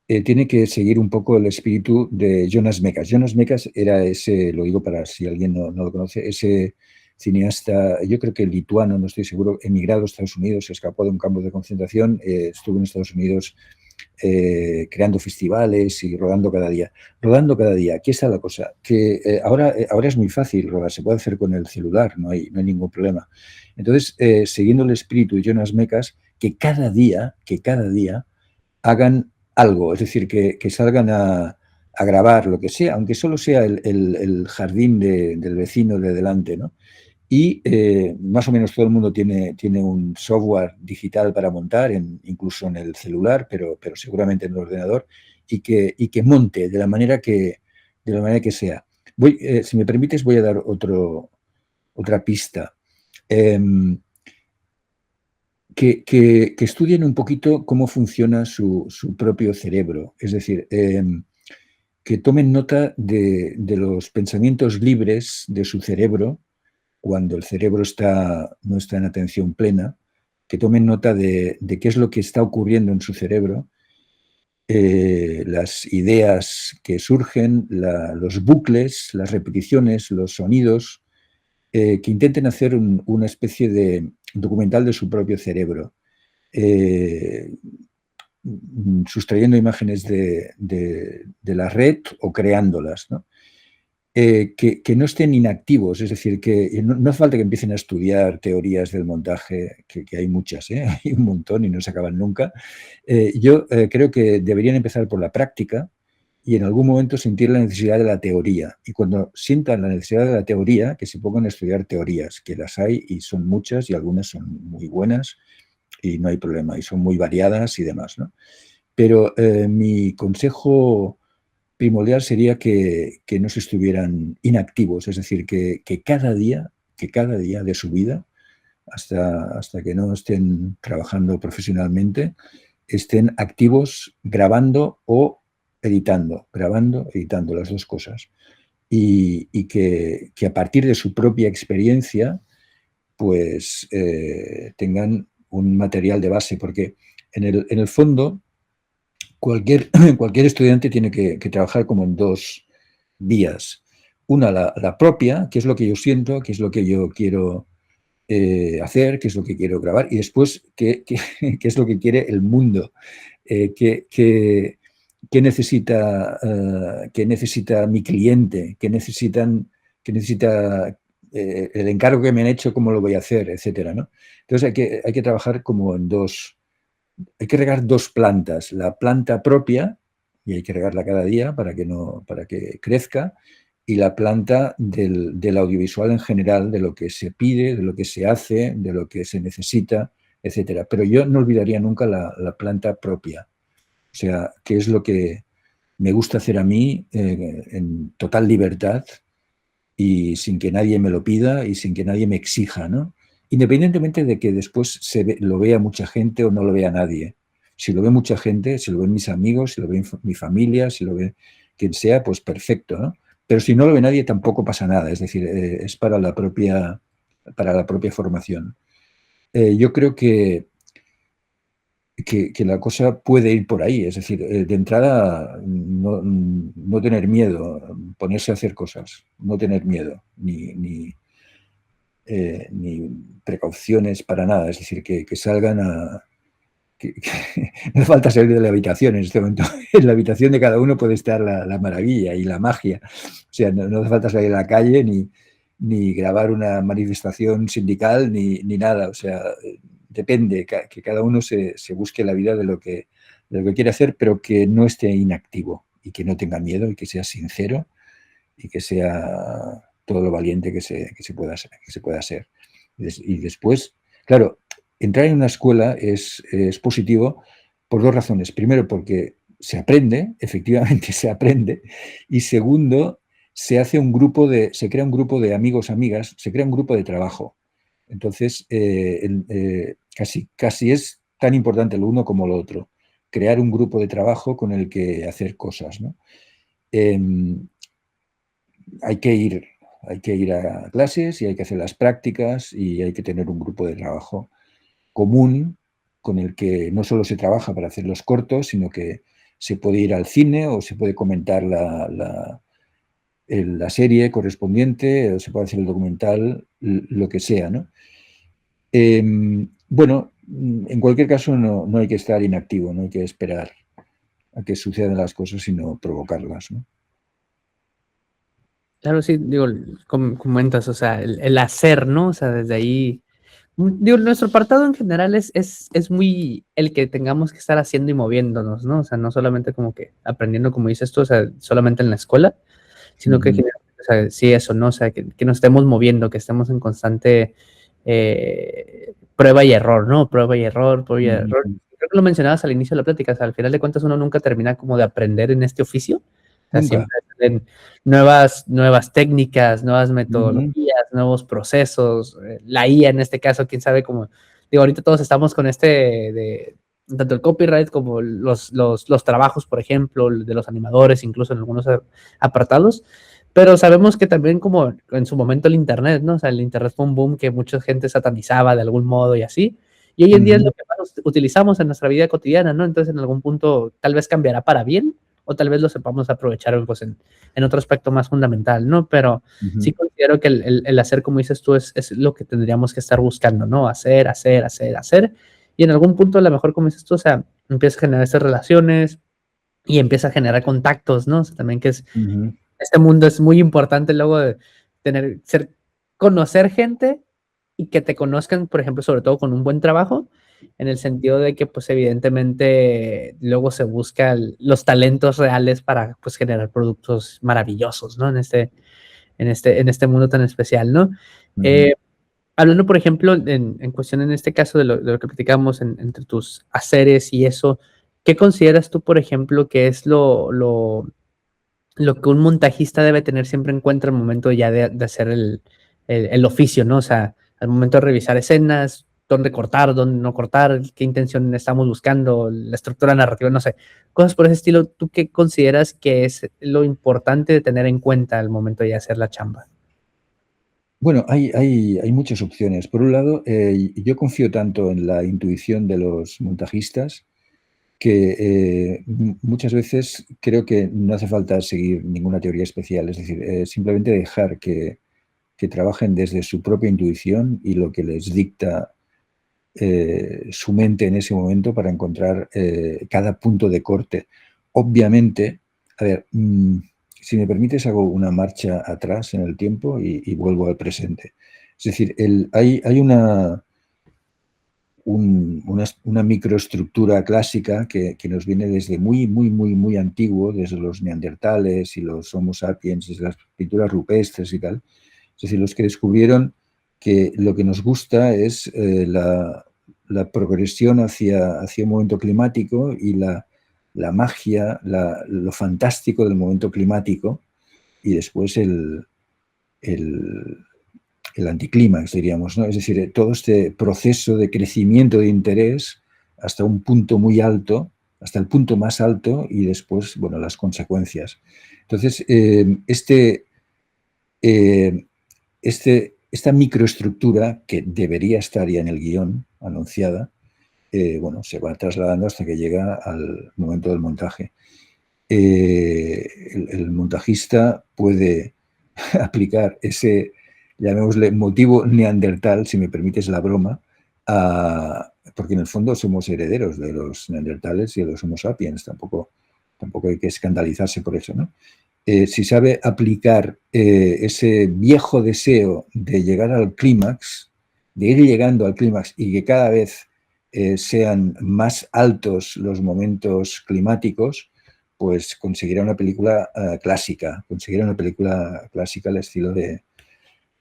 tiene que seguir un poco el espíritu de Jonas Mekas. Jonas Mekas era ese, lo digo para si alguien no lo conoce, ese cineasta, yo creo que lituano, no estoy seguro, emigrado a Estados Unidos, se escapó de un campo de concentración, estuvo en Estados Unidos creando festivales y rodando cada día. Rodando cada día, aquí está la cosa, que ahora es muy fácil rodar, se puede hacer con el celular, no hay ningún problema. Entonces, siguiendo el espíritu de Jonas Mekas, que cada día hagan algo, es decir, que salgan a grabar lo que sea, aunque solo sea el jardín del vecino de delante, ¿no? Y más o menos todo el mundo tiene un software digital para montar, incluso en el celular, pero seguramente en el ordenador, y que monte de la manera que sea. Si me permites, voy a dar otra pista. que estudien un poquito cómo funciona su propio cerebro. Es decir, que tomen nota de los pensamientos libres de su cerebro cuando el cerebro no está en atención plena, que tomen nota de qué es lo que está ocurriendo en su cerebro, las ideas que surgen, los bucles, las repeticiones, los sonidos, que intenten hacer una especie de documental de su propio cerebro, sustrayendo imágenes de la red o creándolas, ¿no? Que no estén inactivos, es decir, que no hace falta que empiecen a estudiar teorías del montaje, que hay muchas, hay un montón y no se acaban nunca. Yo creo que deberían empezar por la práctica y en algún momento sentir la necesidad de la teoría. Y cuando sientan la necesidad de la teoría, que se pongan a estudiar teorías, que las hay y son muchas y algunas son muy buenas y no hay problema, y son muy variadas y demás, ¿no? Pero mi consejo primordial sería que no se estuvieran inactivos, es decir, que cada día de su vida, hasta que no estén trabajando profesionalmente, estén activos grabando o grabando, editando las dos cosas. Y que a partir de su propia experiencia, pues tengan un material de base, porque en el fondo cualquier estudiante tiene que trabajar como en dos vías. Una, la propia, que es lo que yo siento, que es lo que yo quiero hacer, qué es lo que quiero grabar, y después qué es lo que quiere el mundo, qué necesita mi cliente, qué necesita el encargo que me han hecho, cómo lo voy a hacer, etcétera, ¿no? Entonces hay que trabajar como en dos. Hay que regar dos plantas, la planta propia, y hay que regarla cada día para que crezca, y la planta del audiovisual en general, de lo que se pide, de lo que se hace, de lo que se necesita, etcétera. Pero yo no olvidaría nunca la planta propia. O sea, qué es lo que me gusta hacer a mí en total libertad y sin que nadie me lo pida y sin que nadie me exija, ¿no? Independientemente de que después lo vea mucha gente o no lo vea nadie. Si lo ve mucha gente, si lo ven mis amigos, si lo ve mi familia, si lo ve quien sea, pues perfecto, ¿no? Pero si no lo ve nadie tampoco pasa nada, es decir, es para la propia formación. Yo creo que la cosa puede ir por ahí, es decir, de entrada no tener miedo, ponerse a hacer cosas, no tener miedo, ni precauciones para nada, es decir, que salgan no hace falta salir de la habitación en este momento. En la habitación de cada uno puede estar la maravilla y la magia. O sea, no hace falta salir a la calle ni grabar una manifestación sindical ni nada. O sea, depende, que cada uno se busque la vida de lo que quiere hacer, pero que no esté inactivo y que no tenga miedo y que sea sincero y que sea todo lo valiente que se pueda ser. Y después, claro, entrar en una escuela es positivo por dos razones. Primero, porque se aprende, efectivamente se aprende. Y segundo, se crea un grupo de amigos, amigas, se crea un grupo de trabajo. Entonces, casi es tan importante lo uno como lo otro. Crear un grupo de trabajo con el que hacer cosas, ¿no? Hay que ir a clases y hay que hacer las prácticas y hay que tener un grupo de trabajo común con el que no solo se trabaja para hacer los cortos, sino que se puede ir al cine o se puede comentar la serie correspondiente o se puede hacer el documental, lo que sea, ¿no? Bueno, en cualquier caso no hay que estar inactivo, no hay que esperar a que sucedan las cosas, sino provocarlas, ¿no? Claro, sí, digo, comentas, o sea, el hacer, ¿no? O sea, desde ahí, digo, nuestro apartado en general es muy el que tengamos que estar haciendo y moviéndonos, ¿no? O sea, no solamente como que aprendiendo, como dices tú, o sea, solamente en la escuela, sino que, o sea, sí, eso, ¿no? O sea, que nos estemos moviendo, que estemos en constante prueba y error, ¿no? Prueba y error, prueba y error. Creo que lo mencionabas al inicio de la plática, o sea, al final de cuentas uno nunca termina como de aprender en este oficio. O sea, siempre salen nuevas técnicas, nuevas metodologías, nuevos procesos. La IA en este caso, quién sabe cómo digo, ahorita todos estamos con de tanto el copyright como los trabajos, por ejemplo, de los animadores, incluso en algunos apartados, pero sabemos que también como en su momento el internet, ¿no? O sea, el internet fue un boom que mucha gente satanizaba de algún modo y así, y hoy en día es Ujú, lo que más utilizamos en nuestra vida cotidiana, ¿no? Entonces, en algún punto tal vez cambiará para bien o tal vez lo sepamos aprovechar pues, en otro aspecto más fundamental, ¿no? Pero sí ujú, considero que el hacer, como dices tú, es lo que tendríamos que estar buscando, ¿no? Hacer, hacer, hacer, hacer. Y en algún punto, a lo mejor, como dices tú, o sea, empieza a generar estas relaciones y empieza a generar contactos, ¿no? O sea, también que es, ujú. este mundo es muy importante luego de conocer gente y que te conozcan, por ejemplo, sobre todo con un buen trabajo, en el sentido de que, pues, evidentemente, luego se busca los talentos reales para, pues, generar productos maravillosos, ¿no? En este mundo tan especial, ¿no? Ujú. Eh, Hablando, por ejemplo, en cuestión, en este caso, de lo que platicamos entre tus haceres y eso, ¿qué consideras tú, por ejemplo, que es lo que un montajista debe tener siempre en cuenta al momento ya de hacer el oficio, ¿no? O sea, al momento de revisar escenas, dónde cortar, dónde no cortar, qué intención estamos buscando, la estructura narrativa, no sé, cosas por ese estilo. ¿Tú qué consideras que es lo importante de tener en cuenta al momento de hacer la chamba? Bueno, hay muchas opciones. Por un lado, yo confío tanto en la intuición de los montajistas que muchas veces creo que no hace falta seguir ninguna teoría especial, es decir, simplemente dejar que trabajen desde su propia intuición y lo que les dicta su mente en ese momento para encontrar cada punto de corte. Obviamente, a ver, si me permites, hago una marcha atrás en el tiempo y vuelvo al presente. Es decir, hay una microestructura clásica que nos viene desde muy antiguo, desde los neandertales y los Homo sapiens, desde las pinturas rupestres y tal. Es decir, los que descubrieron que lo que nos gusta es la progresión hacia un momento climático y la magia, lo fantástico del momento climático y después el, el anticlímax, diríamos, ¿no? Es decir, todo este proceso de crecimiento de interés hasta un punto muy alto, hasta el punto más alto y después, bueno, las consecuencias. Entonces, eh, esta microestructura que debería estar ya en el guión anunciada, bueno, se va trasladando hasta que llega al momento del montaje. El montajista puede aplicar ese, llamémosle, motivo neandertal, si me permites la broma, porque en el fondo somos herederos de los neandertales y de los Homo sapiens, tampoco hay que escandalizarse por eso, ¿no? Si sabe aplicar ese viejo deseo de llegar al clímax, de ir llegando al clímax y que cada vez sean más altos los momentos climáticos, pues conseguirá una película clásica, conseguirá una película clásica al estilo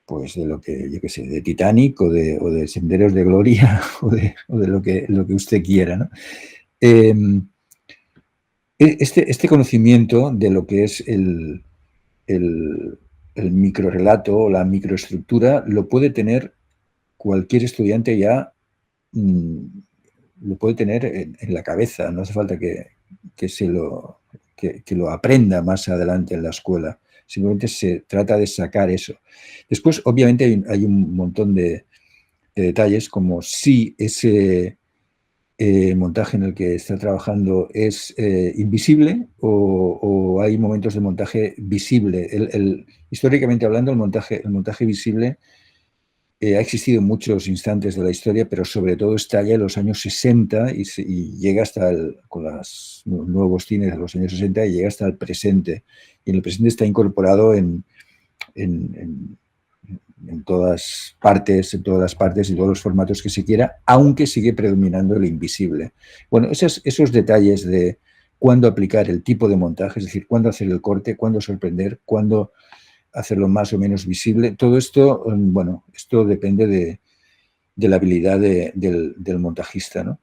pues de lo que, yo qué sé, de Titanic o de Senderos de Gloria o de lo que usted quiera, ¿no? Eh, este conocimiento de lo que es el, el microrelato o la microestructura lo puede tener cualquier estudiante ya, mmm, lo puede tener en la cabeza, no hace falta que se lo, que lo aprenda más adelante en la escuela, simplemente se trata de sacar eso. Después, obviamente, hay un montón de detalles, como si ese montaje en el que está trabajando es invisible o hay momentos de montaje visible. Históricamente hablando, el montaje visible ha existido en muchos instantes de la historia, pero sobre todo estalla en los años 60 y llega hasta con los nuevos cines de los años 60 y llega hasta el presente. Y en el presente está incorporado en, en, en todas las partes y todos los formatos que se quiera, aunque sigue predominando el invisible. Bueno, esos detalles de cuándo aplicar el tipo de montaje, es decir, cuándo hacer el corte, cuándo sorprender, cuándo hacerlo más o menos visible, todo esto, bueno, esto depende de la habilidad del montajista, ¿no?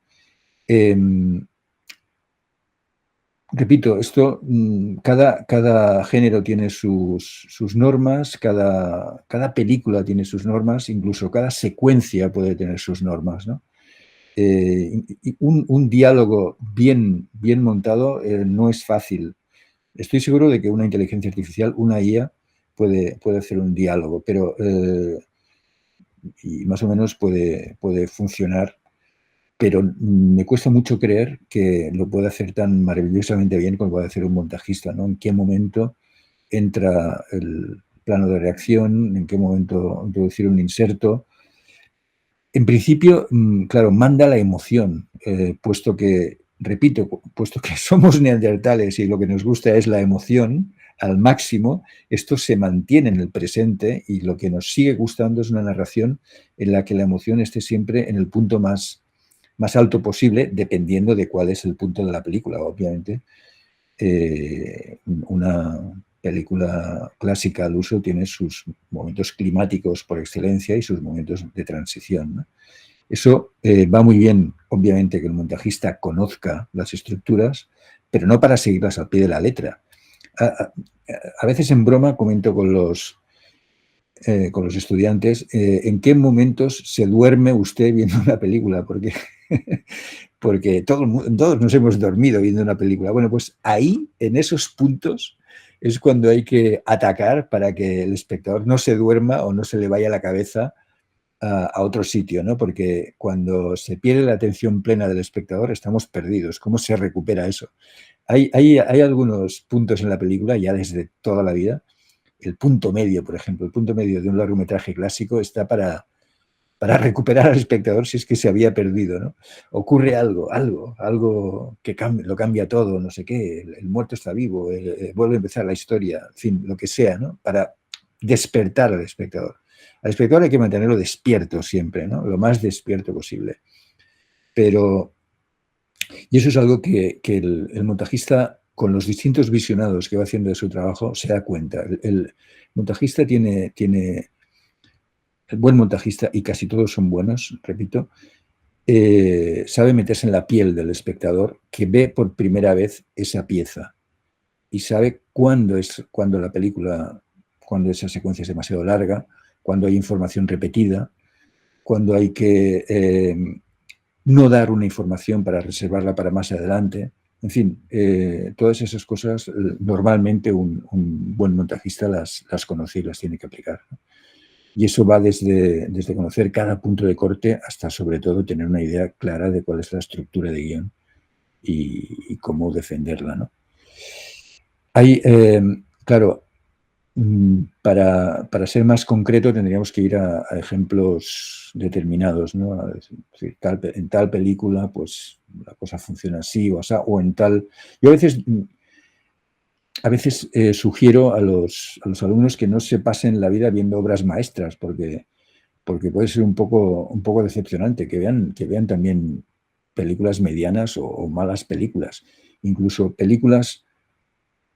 Eh, Repito, esto, cada género tiene sus normas, cada película tiene sus normas, incluso cada secuencia puede tener sus normas, ¿no? Un diálogo bien montado no es fácil. Estoy seguro de que una inteligencia artificial, una IA, puede hacer un diálogo, pero y más o menos puede funcionar, pero me cuesta mucho creer que lo pueda hacer tan maravillosamente bien como puede hacer un montajista, ¿no? En qué momento entra el plano de reacción, en qué momento introducir un inserto. En principio, claro, manda la emoción, puesto que, repito, puesto que somos neandertales y lo que nos gusta es la emoción al máximo, esto se mantiene en el presente y lo que nos sigue gustando es una narración en la que la emoción esté siempre en el punto más alto posible, dependiendo de cuál es el punto de la película, obviamente. Una película clásica al uso tiene sus momentos climáticos por excelencia y sus momentos de transición, ¿no? Eso va muy bien, obviamente, que el montajista conozca las estructuras, pero no para seguirlas al pie de la letra. A veces en broma comento con los estudiantes en qué momentos se duerme usted viendo una película, porque todos nos hemos dormido viendo una película. Bueno, pues ahí, en esos puntos, es cuando hay que atacar para que el espectador no se duerma o no se le vaya la cabeza a otro sitio, ¿no? Porque cuando se pierde la atención plena del espectador, estamos perdidos. ¿Cómo se recupera eso? Hay algunos puntos en la película, ya desde toda la vida. El punto medio, por ejemplo, el punto medio de un largometraje clásico está para recuperar al espectador si es que se había perdido, ¿no? Ocurre algo que lo cambia todo, no sé qué, el muerto está vivo, vuelve a empezar la historia, en fin, lo que sea, ¿no? Para despertar al espectador. Al espectador hay que mantenerlo despierto siempre, ¿no? Lo más despierto posible. Y eso es algo que el montajista, con los distintos visionados que va haciendo de su trabajo, se da cuenta. El montajista tiene el buen montajista, y casi todos son buenos, repito, sabe meterse en la piel del espectador que ve por primera vez esa pieza y sabe cuándo la película, cuando esa secuencia es demasiado larga, cuando hay información repetida, cuando hay que no dar una información para reservarla para más adelante. En fin, todas esas cosas normalmente un buen montajista las conoce y las tiene que aplicar, ¿no? Y eso va desde conocer cada punto de corte hasta, sobre todo, tener una idea clara de cuál es la estructura de guión y cómo defenderla, ¿no? Hay, claro, para ser más concreto tendríamos que ir a ejemplos determinados, ¿no? Es decir, en tal película, pues la cosa funciona así o así, o en tal... Yo a veces sugiero a los alumnos que no se pasen la vida viendo obras maestras, porque puede ser un poco decepcionante, que vean también películas medianas o malas películas, incluso películas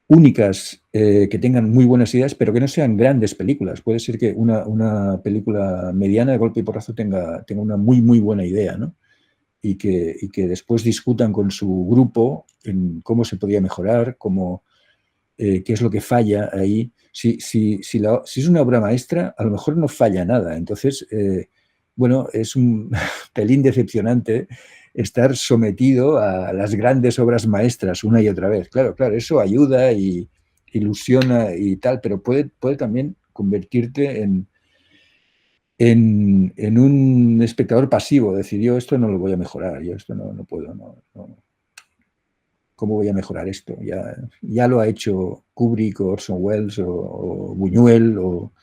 únicas que tengan muy buenas ideas, pero que no sean grandes películas. Puede ser que una película mediana de golpe y porrazo tenga una muy buena idea, ¿no? Y que después discutan con su grupo en cómo se podía mejorar, qué es lo que falla ahí. Si es una obra maestra, a lo mejor no falla nada. Entonces, bueno, es un pelín decepcionante estar sometido a las grandes obras maestras una y otra vez. Claro, eso ayuda y ilusiona y tal, pero puede también convertirte en un espectador pasivo, decir, yo esto no lo voy a mejorar, yo esto no puedo, no. ¿Cómo voy a mejorar esto? Ya lo ha hecho Kubrick o Orson Welles o Buñuel o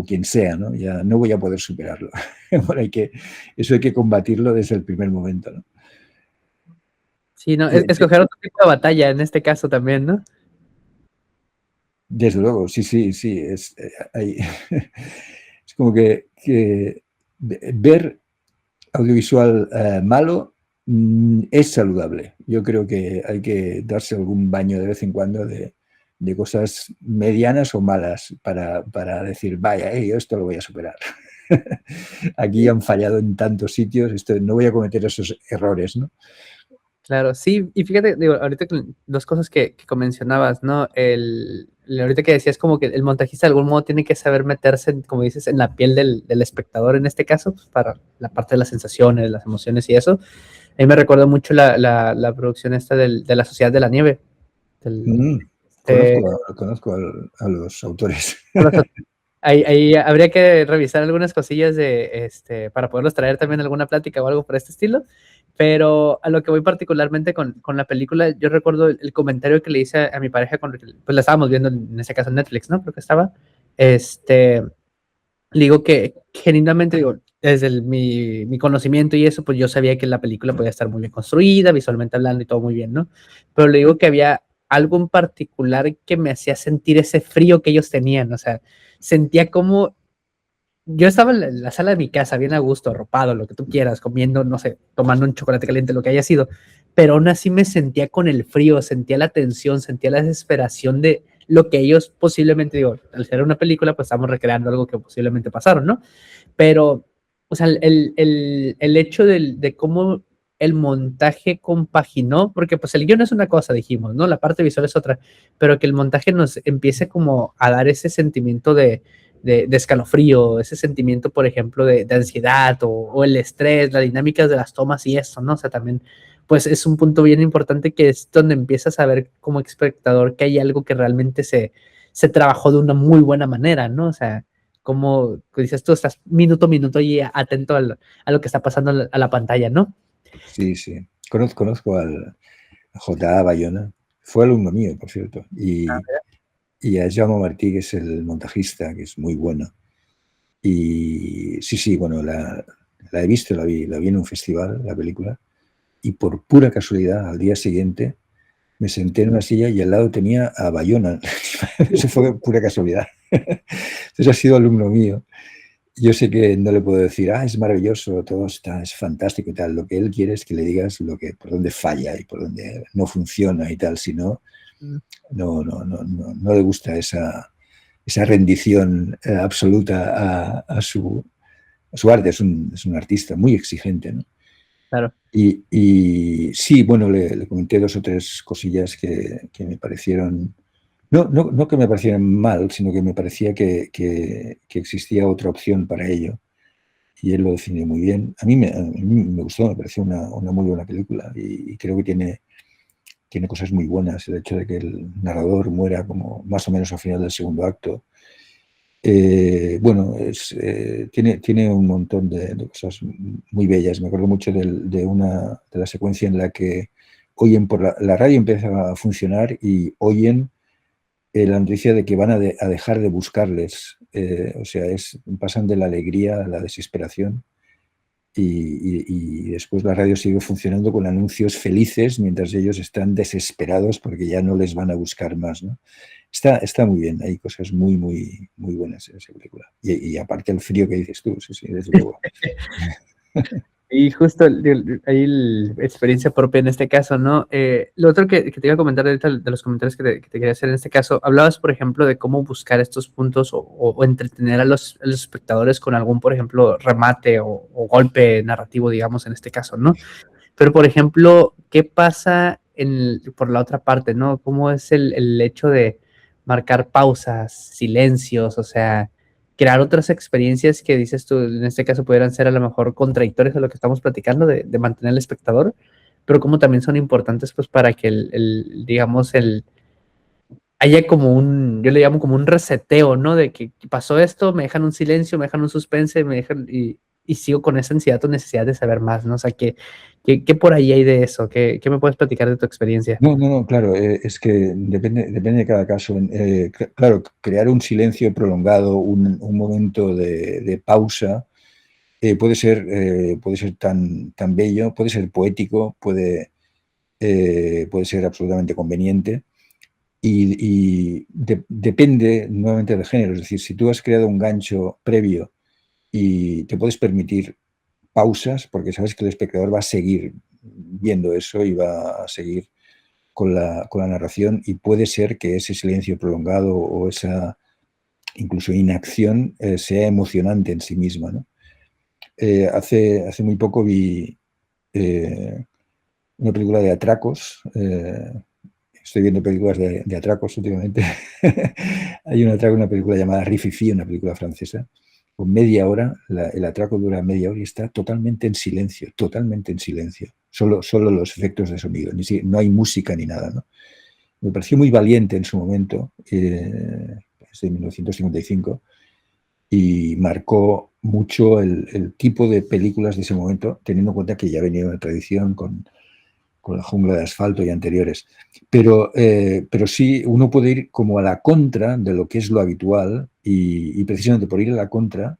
quien sea, ¿no? Ya no voy a poder superarlo. Bueno, eso hay que combatirlo desde el primer momento, ¿no? Sí, no, escoger otro tipo de batalla en este caso también, ¿no? Desde luego, sí. Es como que ver audiovisual malo es saludable. Yo creo que hay que darse algún baño de vez en cuando de cosas medianas o malas para decir, vaya, yo esto lo voy a superar. Aquí han fallado en tantos sitios, no voy a cometer esos errores, ¿no? Claro, sí, y fíjate, digo, ahorita dos cosas que mencionabas, ¿no? ahorita que decías como que el montajista de algún modo tiene que saber meterse, como dices, en la piel del espectador en este caso, pues, para la parte de las sensaciones, las emociones y eso. A mí me recuerda mucho la producción esta de la Sociedad de la Nieve. Del, este, Conozco a los autores. ahí habría que revisar algunas cosillas para poderlos traer también a alguna plática o algo por este estilo. Pero a lo que voy particularmente con la película, yo recuerdo el comentario que le hice a mi pareja, pues la estábamos viendo en ese caso en Netflix, ¿no? Creo que estaba. Le digo que genuinamente, digo, desde mi conocimiento y eso, pues yo sabía que la película podía estar muy bien construida, visualmente hablando y todo muy bien, ¿no? Pero le digo que había algo en particular que me hacía sentir ese frío que ellos tenían, o sea, sentía como yo estaba en la sala de mi casa, bien a gusto, arropado, lo que tú quieras, comiendo, no sé, tomando un chocolate caliente, lo que haya sido, pero aún así me sentía con el frío, sentía la tensión, sentía la desesperación de lo que ellos posiblemente, digo, al ser una película, pues estamos recreando algo que posiblemente pasaron, ¿no? Pero, o sea, el hecho de cómo el montaje compaginó, porque pues el guión es una cosa, dijimos, ¿no? La parte visual es otra, pero que el montaje nos empiece como a dar ese sentimiento de escalofrío, ese sentimiento, por ejemplo, de ansiedad o el estrés, las dinámicas de las tomas y eso, ¿no? O sea, también, pues es un punto bien importante que es donde empiezas a ver como espectador que hay algo que realmente se trabajó de una muy buena manera, ¿no? O sea, como dices tú, estás minuto a minuto y atento a lo que está pasando a la pantalla, ¿no? Sí, sí. Conozco al J.A. Bayona. Fue alumno mío, por cierto. Y a Jaume Martí, que es el montajista, que es muy bueno. Y sí, sí, bueno, la he visto, la vi en un festival, la película. Y por pura casualidad, al día siguiente, me senté en una silla y al lado tenía a Bayona. Eso fue pura casualidad. Entonces ha sido alumno mío. Yo sé que no le puedo decir, es maravilloso, todo está, es fantástico y tal. Lo que él quiere es que le digas por dónde falla y por dónde no funciona y tal. Si no, no le gusta esa rendición absoluta a su arte. Es un artista muy exigente, ¿no? Claro. Y sí, bueno, le comenté dos o tres cosillas que me parecieron, no que me parecieran mal, sino que me parecía que existía otra opción para ello. Y él lo definió muy bien. A mí me gustó, me pareció una muy buena película y creo que tiene cosas muy buenas. El hecho de que el narrador muera como más o menos al final del segundo acto. Bueno, tiene un montón de cosas muy bellas. Me acuerdo mucho de la secuencia en la que oyen la radio empieza a funcionar y oyen la noticia de que van a dejar de buscarles. O sea, pasan de la alegría a la desesperación y después la radio sigue funcionando con anuncios felices mientras ellos están desesperados porque ya no les van a buscar más, ¿no? Está muy bien, hay cosas muy, muy, muy buenas en esa película. Y aparte el frío que dices tú, sí, sí, desde luego. Y justo ahí la experiencia propia en este caso, ¿no? Lo otro que te iba a comentar ahorita de los comentarios que te quería hacer en este caso, hablabas, por ejemplo, de cómo buscar estos puntos o entretener a los espectadores con algún, por ejemplo, remate o golpe narrativo, digamos, en este caso, ¿no? Pero, por ejemplo, ¿qué pasa por la otra parte, ¿no? ¿Cómo es el hecho de marcar pausas, silencios, o sea, crear otras experiencias que dices tú, en este caso pudieran ser a lo mejor contradictorias a lo que estamos platicando, de mantener al espectador, pero como también son importantes pues para que digamos, haya como yo le llamo como un reseteo, ¿no? De que pasó esto, me dejan un silencio, me dejan un suspense, y sigo con esa ansiedad o necesidad de saber más, ¿no? O sea, ¿qué por ahí hay de eso? ¿Qué me puedes platicar de tu experiencia? No, claro, es que depende de cada caso. Claro, crear un silencio prolongado, un momento de pausa, puede ser tan bello, puede ser poético, puede ser absolutamente conveniente. Depende nuevamente del género. Es decir, si tú has creado un gancho previo y te puedes permitir pausas, porque sabes que el espectador va a seguir viendo eso y va a seguir con la narración, y puede ser que ese silencio prolongado o esa incluso inacción sea emocionante en sí misma, ¿no? Hace muy poco vi una película de atracos, estoy viendo películas de atracos últimamente. Hay un atraco, una película llamada Rififi, una película francesa. Con media hora, el atraco dura media hora y está totalmente en silencio, totalmente en silencio. Solo los efectos de sonido, no hay música ni nada, ¿no? Me pareció muy valiente en su momento, es de 1955, y marcó mucho el tipo de películas de ese momento, teniendo en cuenta que ya venía una tradición con La jungla de asfalto y anteriores. Pero sí, uno puede ir como a la contra de lo que es lo habitual y precisamente por ir a la contra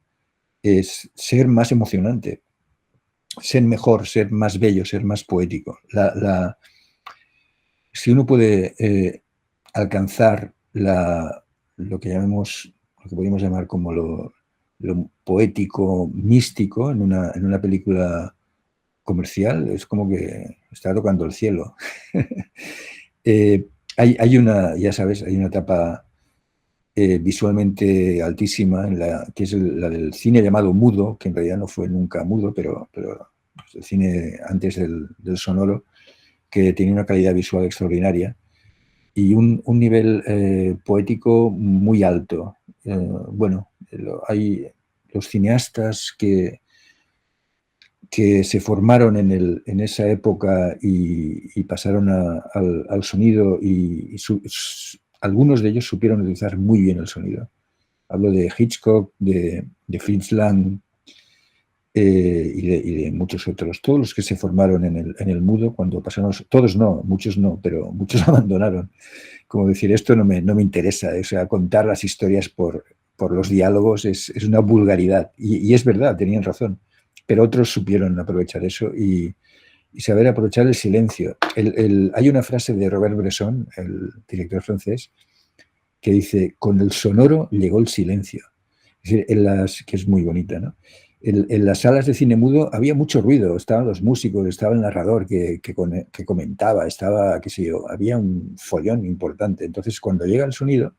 es ser más emocionante, ser mejor, ser más bello, ser más poético. Si uno puede alcanzar lo que podemos llamar como lo poético, místico en una película comercial, es como que está tocando el cielo. Hay una, ya sabes, hay una etapa visualmente altísima, que es la del cine llamado mudo, que en realidad no fue nunca mudo, pero el cine antes del sonoro, que tiene una calidad visual extraordinaria y un nivel poético muy alto. Bueno, hay los cineastas que se formaron en esa época y pasaron al sonido y algunos de ellos supieron utilizar muy bien el sonido. Hablo de Hitchcock, de Fritz Lang y de muchos otros. Todos los que se formaron en el mudo, cuando pasaron, todos no, muchos no, pero muchos abandonaron. Como decir, esto no me interesa, o sea, contar las historias por los diálogos es una vulgaridad. Y es verdad, tenían razón. Pero otros supieron aprovechar eso y saber aprovechar el silencio. Hay una frase de Robert Bresson, el director francés, que dice, con el sonoro llegó el silencio. Es decir, que es muy bonita, ¿no? En las salas de cine mudo había mucho ruido, estaban los músicos, estaba el narrador que comentaba, estaba, qué sé yo, había un follón importante. Entonces, cuando llega el sonido,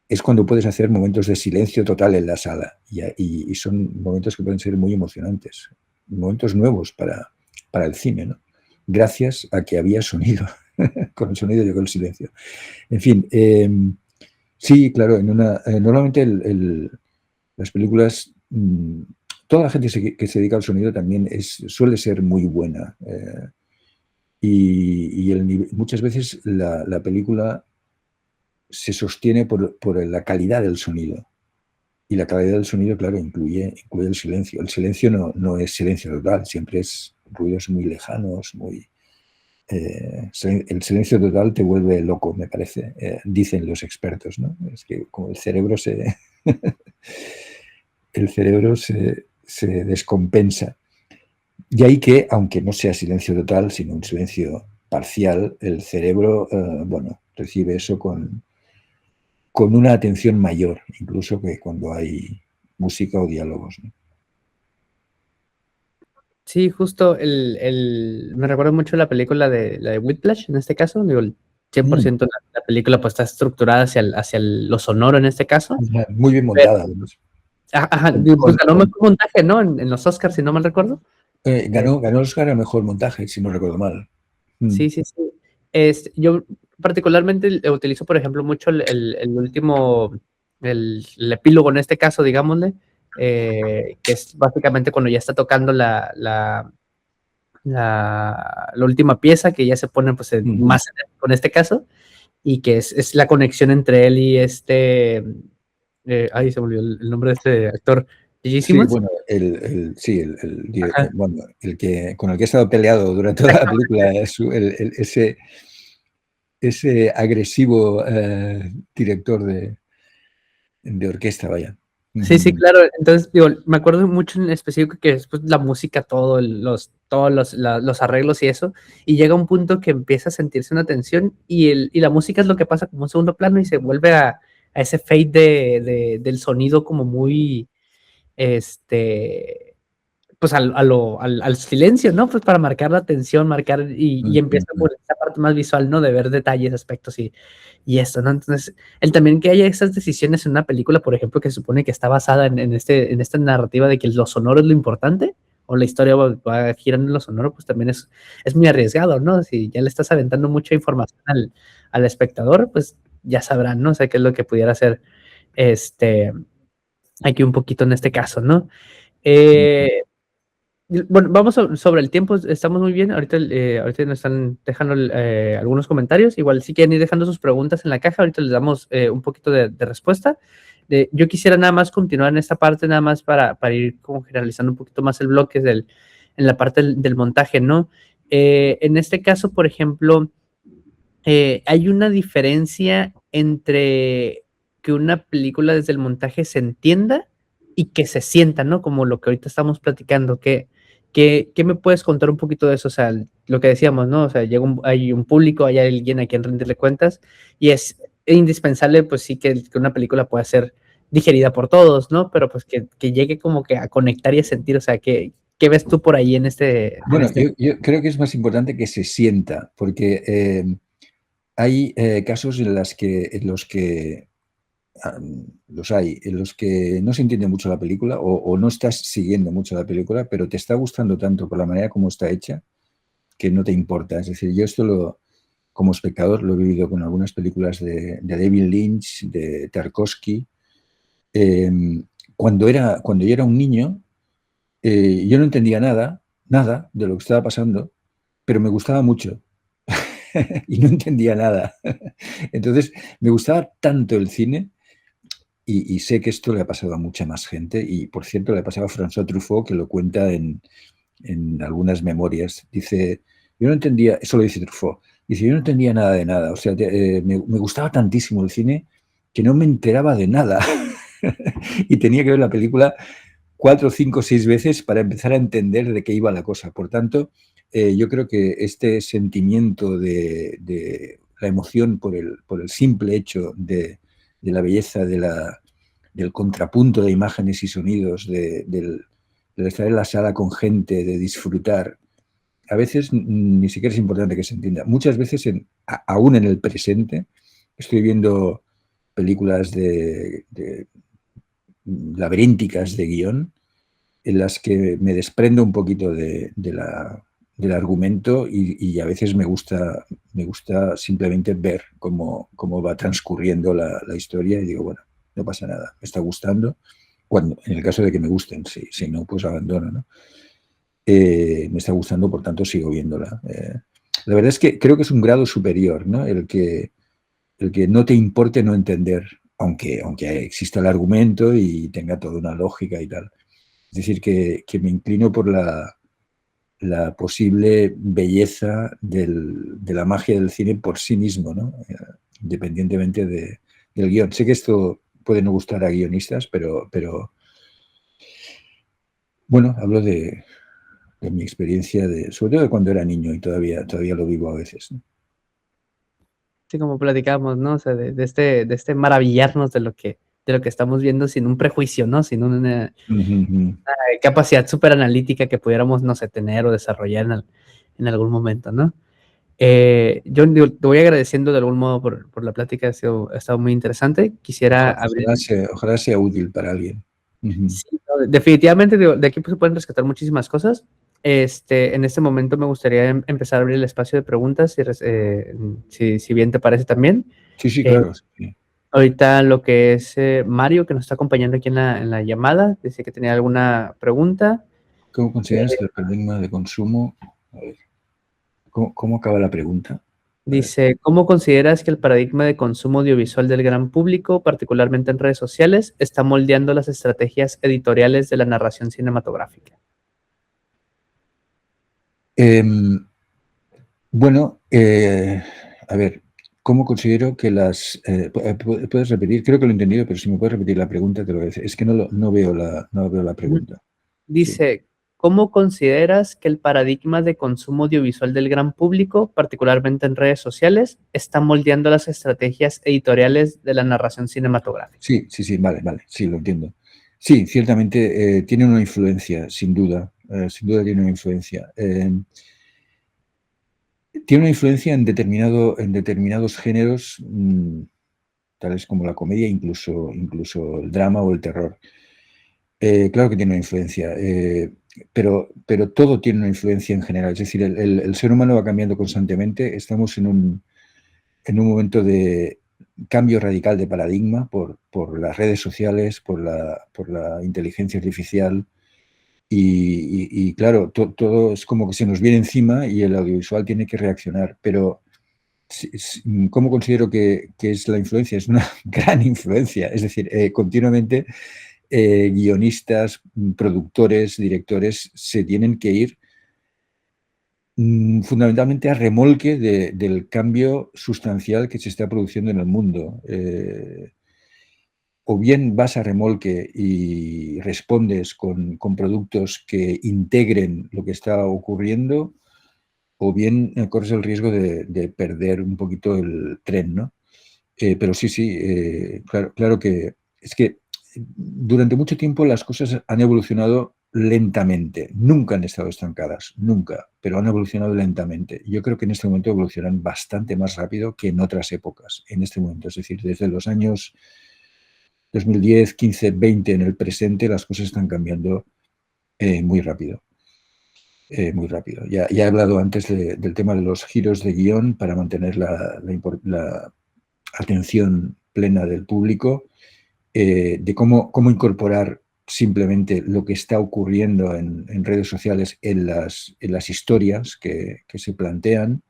es cuando puedes hacer momentos de silencio total en la sala y son momentos que pueden ser muy emocionantes, momentos nuevos para el cine, ¿no? Gracias a que había sonido. Con el sonido llegó el silencio. En fin, sí, claro, normalmente las películas, toda la gente que se dedica al sonido también suele ser muy buena. Muchas veces la película se sostiene por la calidad del sonido. Y la calidad del sonido, claro, incluye el silencio. El silencio no es silencio total, siempre es ruidos muy lejanos, el silencio total te vuelve loco, me parece, dicen los expertos, ¿no? Es que como el cerebro se descompensa. Y ahí que, aunque no sea silencio total, sino un silencio parcial, el cerebro, recibe eso con una atención mayor, incluso que cuando hay música o diálogos, ¿no? Sí, justo me recuerda mucho la película la de Whiplash, en este caso, digo, el 100% la película pues está estructurada hacia lo sonoro en este caso. Muy bien montada, además. Ajá, pues ganó mejor montaje, ¿no? En los Oscars, si no mal recuerdo. Ganó el Oscar a mejor montaje, si no recuerdo mal. Sí. Yo particularmente utilizo, por ejemplo, mucho el último, el epílogo en este caso, digámosle, que es básicamente cuando ya está tocando la última pieza, que ya se pone pues más con este caso, y que es la conexión entre él y ahí se me olvidó el nombre de este actor. Sí, bueno, el que con el que he estado peleado durante toda la película, ese agresivo director de orquesta, vaya. Sí, claro. Entonces, digo, me acuerdo mucho en específico que después la música, todos los arreglos y eso, y llega un punto que empieza a sentirse una tensión y la música es lo que pasa como un segundo plano y se vuelve a ese fade del sonido como muy, pues al silencio, ¿no? Pues para marcar la atención, y empieza por esa parte más visual, ¿no? De ver detalles, aspectos y esto, ¿no? Entonces, el también que haya esas decisiones en una película, por ejemplo, que se supone que está basada en esta narrativa de que lo sonoro es lo importante, o la historia va girando en lo sonoro, pues también es muy arriesgado, ¿no? Si ya le estás aventando mucha información al espectador, pues ya sabrán, ¿no? O sea, qué es lo que pudiera hacer este, aquí un poquito en este caso, ¿no? Eh, bueno, vamos sobre el tiempo, estamos muy bien. Ahorita nos están dejando algunos comentarios. Igual si quieren ir dejando sus preguntas en la caja, ahorita les damos un poquito de respuesta. Yo quisiera nada más continuar en esta parte, nada más para ir como generalizando un poquito más el bloque en la parte del montaje, ¿no? En este caso, por ejemplo, hay una diferencia entre que una película desde el montaje se entienda y que se sienta, ¿no? Como lo que ahorita estamos platicando. ¿Qué me puedes contar un poquito de eso? O sea, lo que decíamos, ¿no? O sea, hay un público, hay alguien a quien rendirle cuentas y es indispensable, pues sí, que una película pueda ser digerida por todos, ¿no? Pero pues que llegue como que a conectar y a sentir, o sea, ¿qué ves tú por ahí en Bueno, yo creo que es más importante que se sienta, porque hay casos en los que los hay, en los que no se entiende mucho la película o no estás siguiendo mucho la película, pero te está gustando tanto por la manera como está hecha que no te importa. Es decir, yo como espectador lo he vivido con algunas películas de David Lynch, de Tarkovsky. Eh, cuando yo era un niño, yo no entendía nada de lo que estaba pasando, pero me gustaba mucho. Y no entendía nada. Entonces, me gustaba tanto el cine y sé que esto le ha pasado a mucha más gente y, por cierto, le ha pasado a François Truffaut, que lo cuenta en algunas memorias. Dice, yo no entendía, eso lo dice Truffaut, dice, yo no entendía nada de nada. O sea, me gustaba tantísimo el cine que no me enteraba de nada. Y tenía que ver la película 4, 5, 6 veces para empezar a entender de qué iba la cosa. Por tanto, yo creo que este sentimiento de la emoción por el simple hecho de la belleza, del contrapunto de imágenes y sonidos, de estar en la sala con gente, de disfrutar, a veces ni siquiera es importante que se entienda. Muchas veces, aún en el presente, estoy viendo películas laberínticas de guión en las que me desprendo un poquito del argumento y a veces me gusta simplemente ver cómo va transcurriendo la historia y digo, bueno, no pasa nada, me está gustando, en el caso de que me gusten, si no, pues abandono, ¿no? Me está gustando, por tanto sigo viéndola. La verdad es que creo que es un grado superior, ¿no? El que no te importe no entender, aunque exista el argumento y tenga toda una lógica y tal. Es decir, que me inclino por la posible belleza de la magia del cine por sí mismo, ¿no? Independientemente del guión. Sé que esto puede no gustar a guionistas, pero bueno, hablo de mi experiencia, sobre todo de cuando era niño y todavía lo vivo a veces, ¿no? Sí, como platicamos, ¿no? O sea, de este maravillarnos de lo que estamos viendo sin un prejuicio, ¿no? Sin una capacidad súper analítica que pudiéramos, no sé, tener o desarrollar en algún momento, ¿no? Yo digo, te voy agradeciendo de algún modo por la plática, ha estado muy interesante. Quisiera abrir. Ojalá sea útil para alguien. Sí, no, definitivamente, digo, de aquí pues, se pueden rescatar muchísimas cosas. En este momento me gustaría empezar a abrir el espacio de preguntas, si bien te parece también. Sí, sí, Eh, claro. Sí. Ahorita lo que es Mario, que nos está acompañando aquí en la llamada, dice que tenía alguna pregunta. ¿Cómo consideras que el paradigma de consumo... A ver, ¿cómo acaba la pregunta? A ver. Dice, ¿cómo consideras que el paradigma de consumo audiovisual del gran público, particularmente en redes sociales, está moldeando las estrategias editoriales de la narración cinematográfica? Bueno, a ver, ¿cómo considero que ¿puedes repetir? Creo que lo he entendido, pero si me puedes repetir la pregunta, te lo agradecería. Es que no veo la pregunta. Sí. Dice, ¿cómo consideras que el paradigma de consumo audiovisual del gran público, particularmente en redes sociales, está moldeando las estrategias editoriales de la narración cinematográfica? Sí, sí, sí, vale, sí, lo entiendo. Sí, ciertamente tiene una influencia, sin duda tiene una influencia. Tiene una influencia en determinados géneros, tales como la comedia, incluso el drama o el terror. Claro que tiene una influencia, pero pero todo tiene una influencia en general. Es decir, el ser humano va cambiando constantemente. Estamos en un momento de cambio radical de paradigma por las redes sociales, por la inteligencia artificial. Y claro, todo es como que se nos viene encima y el audiovisual tiene que reaccionar. Pero ¿cómo considero que es la influencia? Es una gran influencia. Es decir, continuamente guionistas, productores, directores se tienen que ir fundamentalmente a remolque del cambio sustancial que se está produciendo en el mundo. O bien vas a remolque y respondes con productos que integren lo que está ocurriendo, o bien corres el riesgo de perder un poquito el tren, ¿no? Pero sí, claro que es que durante mucho tiempo las cosas han evolucionado lentamente, nunca han estado estancadas, nunca, pero han evolucionado lentamente. Yo creo que en este momento evolucionan bastante más rápido que en otras épocas, en este momento, es decir, desde los años 2010, 15, 20 en el presente, las cosas están cambiando muy rápido. Muy rápido. Ya he hablado antes del tema de los giros de guión para mantener la atención plena del público, de cómo incorporar simplemente lo que está ocurriendo en redes sociales en las historias que se plantean.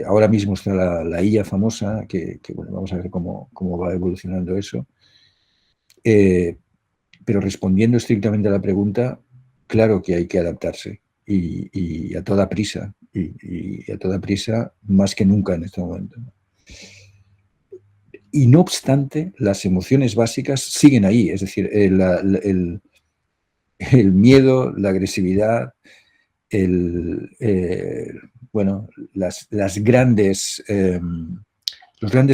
Ahora mismo está la IA famosa, que bueno, vamos a ver cómo va evolucionando eso. Pero respondiendo estrictamente a la pregunta, claro que hay que adaptarse y a toda prisa, y a toda prisa más que nunca en este momento. Y no obstante, las emociones básicas siguen ahí, es decir, el miedo, la agresividad, bueno, los grandes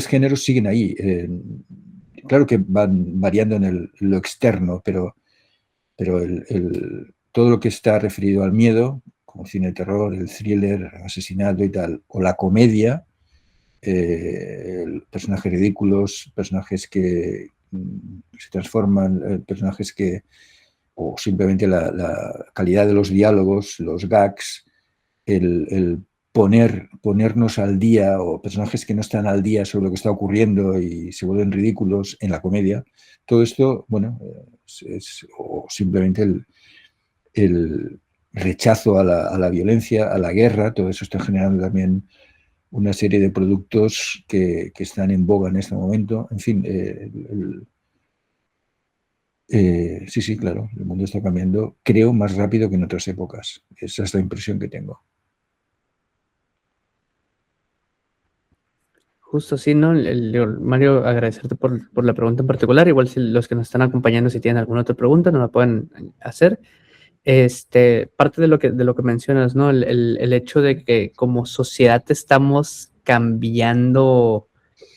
géneros siguen ahí. Claro que van variando en lo externo, pero todo lo que está referido al miedo, como cine de terror, el thriller, asesinato y tal, o la comedia, personajes ridículos, personajes que se transforman, personajes que, o simplemente la calidad de los diálogos, los gags, el ponernos al día, o personajes que no están al día sobre lo que está ocurriendo y se vuelven ridículos en la comedia. Todo esto, bueno, o simplemente el rechazo a la violencia, a la guerra, todo eso está generando también una serie de productos que están en boga en este momento. En fin, sí, claro, el mundo está cambiando, creo, más rápido que en otras épocas. Esa es la impresión que tengo. Justo sí, ¿no? Mario, agradecerte por la pregunta en particular. Igual si los que nos están acompañando, si tienen alguna otra pregunta, nos la pueden hacer. Parte de lo que mencionas, ¿no? El hecho de que como sociedad estamos cambiando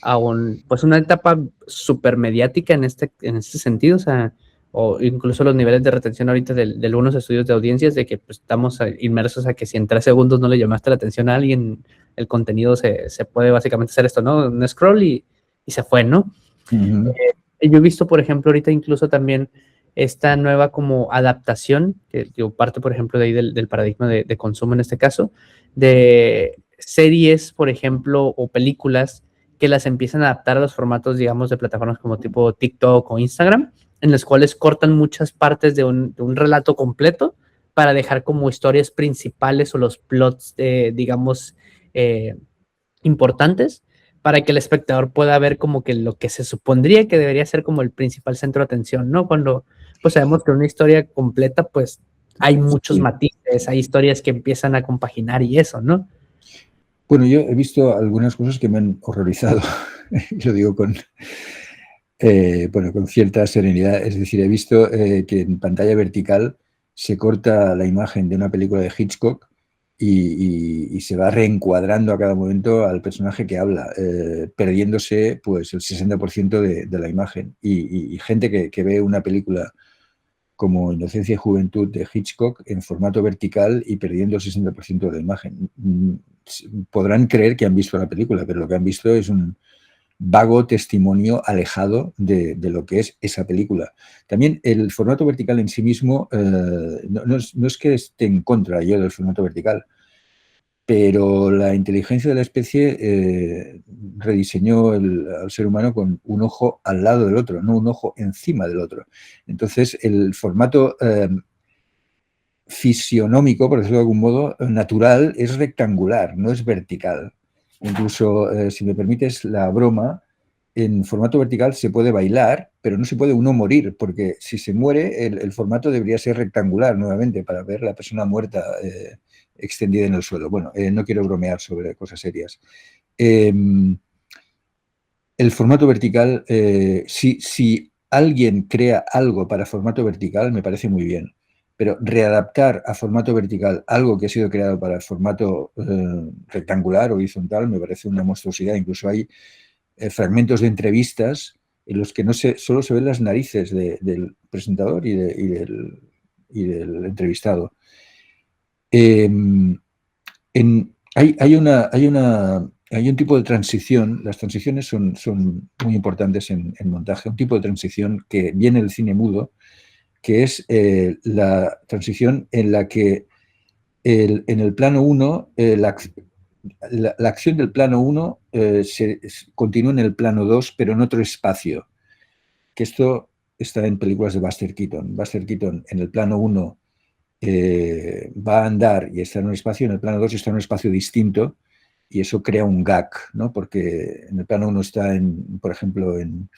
a pues una etapa súper mediática en este sentido, o sea, o incluso los niveles de retención ahorita de algunos estudios de audiencias, de que pues, estamos inmersos a que si en 3 segundos no le llamaste la atención a alguien, el contenido se puede básicamente hacer esto, ¿no? Un scroll y se fue, ¿no? Uh-huh. Yo he visto, por ejemplo, ahorita incluso también esta nueva como adaptación, que parte, por ejemplo, de ahí del paradigma de consumo en este caso, de series, por ejemplo, o películas que las empiezan a adaptar a los formatos, digamos, de plataformas como tipo TikTok o Instagram, en las cuales cortan muchas partes de un relato completo para dejar como historias principales o los plots, digamos, importantes para que el espectador pueda ver como que lo que se supondría que debería ser como el principal centro de atención, ¿no? Cuando pues sabemos que una historia completa, pues hay muchos matices, hay historias que empiezan a compaginar y eso, ¿no? Bueno, yo he visto algunas cosas que me han horrorizado, lo digo con cierta serenidad. Es decir, he visto que en pantalla vertical se corta la imagen de una película de Hitchcock y se va reencuadrando a cada momento al personaje que habla, perdiéndose pues el 60% de la imagen. Y gente que ve una película como Inocencia y Juventud de Hitchcock en formato vertical y perdiendo el 60% de la imagen. Podrán creer que han visto la película, pero lo que han visto es un vago testimonio alejado de lo que es esa película. También el formato vertical en sí mismo, no es que esté en contra yo del formato vertical, pero la inteligencia de la especie rediseñó al ser humano con un ojo al lado del otro, no un ojo encima del otro. Entonces, el formato fisionómico, por decirlo de algún modo, natural, es rectangular, no es vertical. Incluso, si me permites la broma, en formato vertical se puede bailar, pero no se puede uno morir, porque si se muere, el formato debería ser rectangular nuevamente para ver la persona muerta extendida en el suelo. Bueno, no quiero bromear sobre cosas serias. El formato vertical, si alguien crea algo para formato vertical, me parece muy bien. Pero readaptar a formato vertical algo que ha sido creado para el formato rectangular o horizontal me parece una monstruosidad. Incluso hay fragmentos de entrevistas en los que solo se ven las narices del presentador y del entrevistado. Hay un tipo de transición, las transiciones son muy importantes en montaje, un tipo de transición que viene del cine mudo, que es la transición en la que en el plano 1, la acción del plano 1 continúa en el plano 2, pero en otro espacio, que esto está en películas de Buster Keaton. Buster Keaton en el plano 1 va a andar y está en un espacio, en el plano 2 está en un espacio distinto, y eso crea un gag, ¿no? Porque en el plano 1 está, por ejemplo, en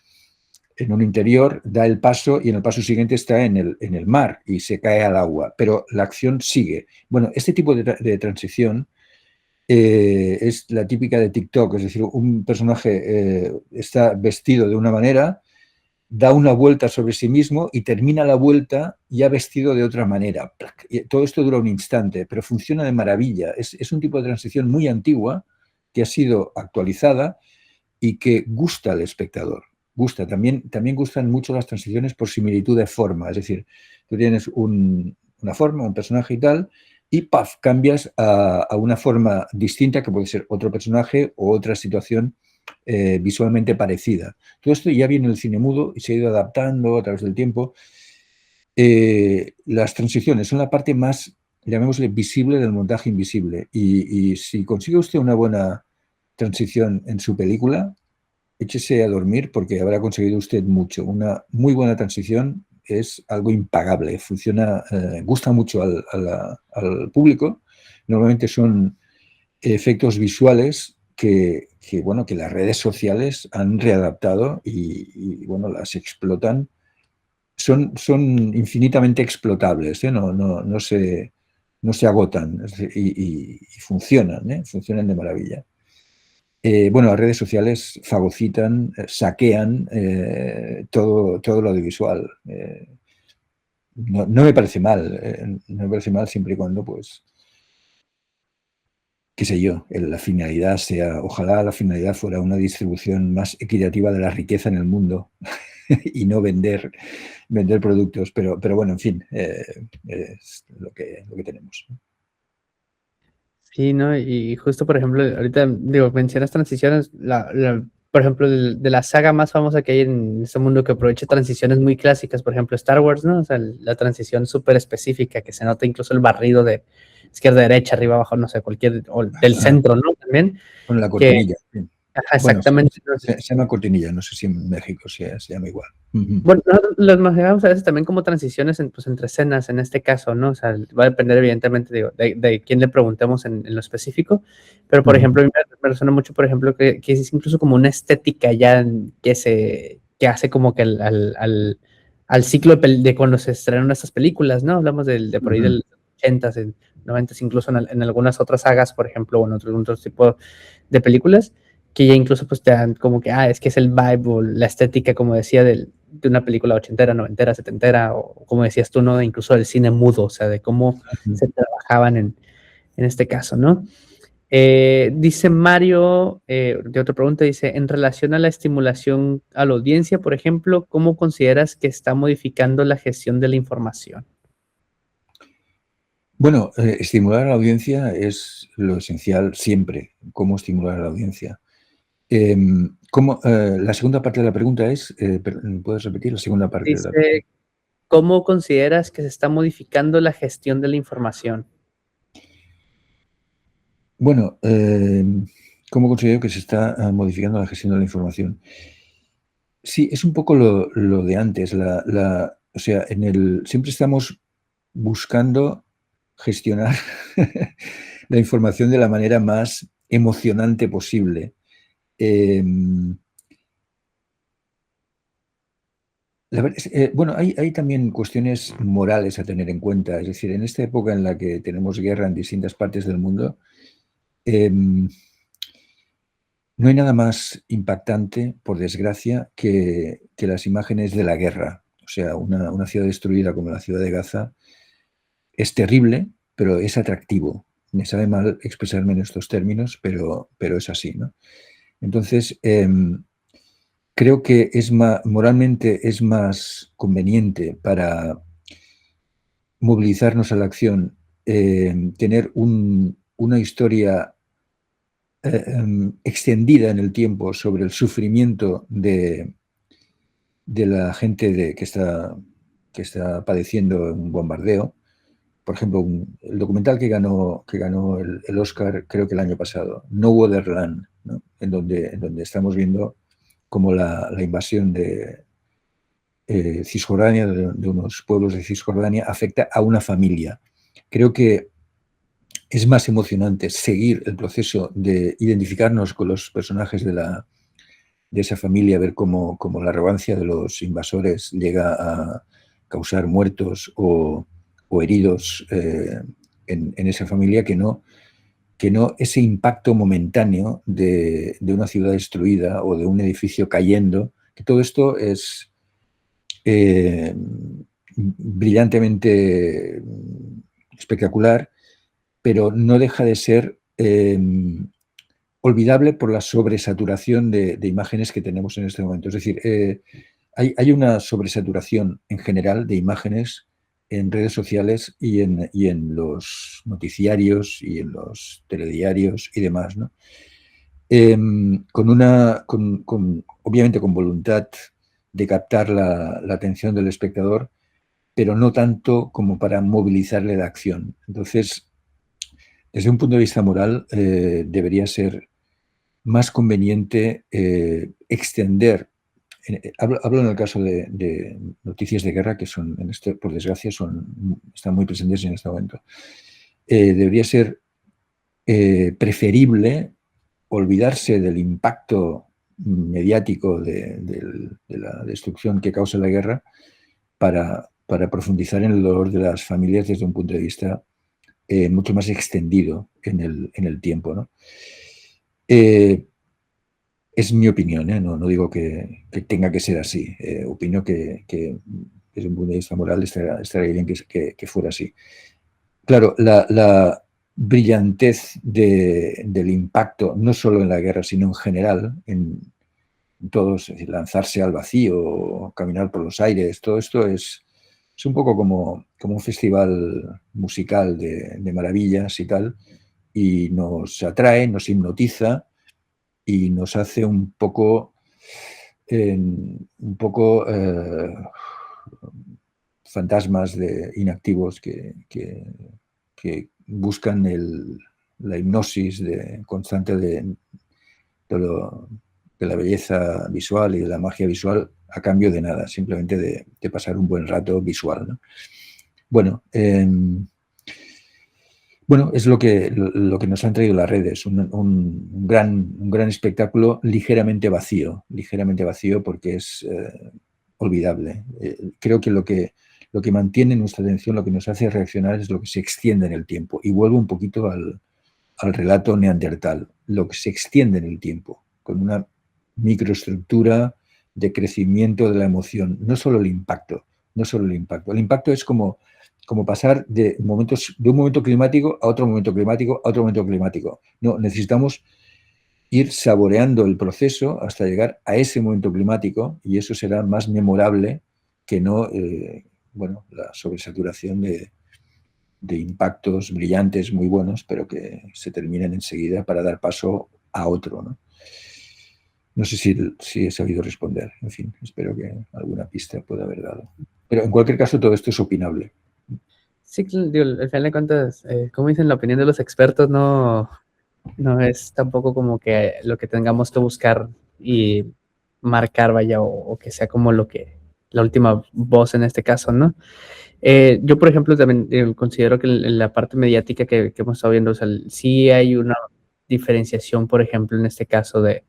un interior, da el paso y en el paso siguiente está en el mar y se cae al agua, pero la acción sigue. Bueno, este tipo de transición es la típica de TikTok, es decir, un personaje está vestido de una manera, da una vuelta sobre sí mismo y termina la vuelta ya vestido de otra manera. Y todo esto dura un instante, pero funciona de maravilla. Es un tipo de transición muy antigua que ha sido actualizada y que gusta al espectador. Gusta. También gustan mucho las transiciones por similitud de forma. Es decir, tú tienes una forma, un personaje y tal, y ¡paf! Cambias a una forma distinta que puede ser otro personaje o otra situación visualmente parecida. Todo esto ya viene en el cine mudo y se ha ido adaptando a través del tiempo. Las transiciones son la parte más, llamémosle, visible del montaje invisible. Y si consigue usted una buena transición en su película, échese a dormir porque habrá conseguido usted mucho. Una muy buena transición es algo impagable, funciona, gusta mucho al público. Normalmente son efectos visuales bueno, que las redes sociales han readaptado y bueno, las explotan. Son infinitamente explotables, ¿eh? No se agotan y funcionan, ¿eh? Funcionan de maravilla. Bueno, las redes sociales fagocitan, saquean todo lo audiovisual. No me parece mal, no me parece mal siempre y cuando, pues, qué sé yo, la finalidad sea, ojalá la finalidad fuera una distribución más equitativa de la riqueza en el mundo y no vender productos, pero bueno, en fin, es lo que tenemos. Sí, ¿no? Y justo, por ejemplo, ahorita, digo, mencionas transiciones, por ejemplo, de la saga más famosa que hay en este mundo que aprovecha transiciones muy clásicas, por ejemplo, Star Wars, ¿no? O sea, la transición súper específica, que se nota incluso el barrido de izquierda, derecha, arriba, abajo, no sé, cualquier, o del centro, ¿no? También, Con la que, cortinilla. Sí. ajá, Bueno, exactamente. se llama cortinilla, no sé si en México se llama igual. Uh-huh. Bueno, nosotros los imaginamos a veces también como transiciones pues, entre escenas, en este caso, ¿no? O sea, va a depender evidentemente de quién le preguntemos en lo específico, pero por ejemplo, a mí me resuena mucho, por ejemplo, que es incluso como una estética ya que hace como que al ciclo de cuando se estrenaron estas películas, ¿no? Hablamos de por ahí del 80s, 90s, incluso en algunas otras sagas, por ejemplo, o en otros tipos de películas, que ya incluso pues te dan como que, es que es el vibe o la estética, como decía, de una película ochentera, noventera, setentera, o como decías tú, ¿no? Incluso del cine mudo, o sea, de cómo se trabajaban en este caso, ¿no? Dice Mario, de otra pregunta, dice, en relación a la estimulación a la audiencia, por ejemplo, ¿cómo consideras que está modificando la gestión de la información? Bueno, estimular a la audiencia es lo esencial siempre. ¿Cómo estimular a la audiencia? La segunda parte de la pregunta es, ¿puedes repetir la segunda parte de la pregunta? Dice, ¿cómo consideras que se está modificando la gestión de la información? Bueno, ¿cómo considero que se está modificando la gestión de la información? Sí, es un poco lo de antes. O sea, siempre estamos buscando gestionar la información de la manera más emocionante posible. Bueno, hay también cuestiones morales a tener en cuenta. Es decir, en esta época en la que tenemos guerra en distintas partes del mundo, no hay nada más impactante, por desgracia, que las imágenes de la guerra. O sea, una ciudad destruida como la ciudad de Gaza es terrible, pero es atractivo. Me sabe mal expresarme en estos términos, pero es así, ¿no? Entonces, creo que moralmente es más conveniente para movilizarnos a la acción, tener una historia extendida en el tiempo sobre el sufrimiento de la gente que está padeciendo un bombardeo. Por ejemplo, el documental que ganó el Oscar, creo que el año pasado, No Other Land, ¿no? en donde estamos viendo cómo la invasión de Cisjordania, de unos pueblos de Cisjordania, afecta a una familia. Creo que es más emocionante seguir el proceso de identificarnos con los personajes de esa familia, ver cómo la arrogancia de los invasores llega a causar muertos o heridos en esa familia, que no ese impacto momentáneo de una ciudad destruida o de un edificio cayendo, que todo esto es brillantemente espectacular, pero no deja de ser olvidable por la sobresaturación de imágenes que tenemos en este momento. Es decir, hay una sobresaturación en general de imágenes en redes sociales y en los noticiarios y en los telediarios y demás, ¿no? Obviamente con voluntad de captar la atención del espectador, pero no tanto como para movilizarle la acción. Entonces, desde un punto de vista moral, debería ser más conveniente extender. Hablo en el caso de noticias de guerra que son, por desgracia, están muy presentes en este momento. Debería ser preferible olvidarse del impacto mediático de la destrucción que causa la guerra para profundizar en el dolor de las familias desde un punto de vista mucho más extendido en el tiempo, ¿no? Es mi opinión, ¿eh? No digo que tenga que ser así. Opino que desde un punto de vista moral estaría bien que fuera así. Claro, la brillantez del impacto, no solo en la guerra, sino en general, en todos, es decir, lanzarse al vacío, caminar por los aires, todo esto es un poco como un festival musical de maravillas y tal, y nos atrae, nos hipnotiza y nos hace un poco fantasmas inactivos que buscan la hipnosis constante de la belleza visual y de la magia visual a cambio de nada, simplemente de pasar un buen rato visual, ¿no? Bueno, es lo que nos han traído las redes, un gran espectáculo ligeramente vacío porque es olvidable. Creo que lo que mantiene nuestra atención, lo que nos hace reaccionar es lo que se extiende en el tiempo. Y vuelvo un poquito al relato neandertal, lo que se extiende en el tiempo, con una microestructura de crecimiento de la emoción, no solo el impacto. El impacto es como pasar de un momento climático a otro momento climático a otro momento climático. No, necesitamos ir saboreando el proceso hasta llegar a ese momento climático y eso será más memorable que no, la sobresaturación de impactos brillantes muy buenos, pero que se terminan enseguida para dar paso a otro, ¿no? No sé si he sabido responder. En fin, espero que alguna pista pueda haber dado. Pero en cualquier caso, todo esto es opinable. Sí, digo, al final de cuentas, como dicen, la opinión de los expertos no es tampoco como que lo que tengamos que buscar y marcar, vaya, o que sea como la última voz en este caso, ¿no? Yo, por ejemplo, también considero que en la parte mediática que hemos estado viendo, o sea, sí hay una diferenciación, por ejemplo, en este caso de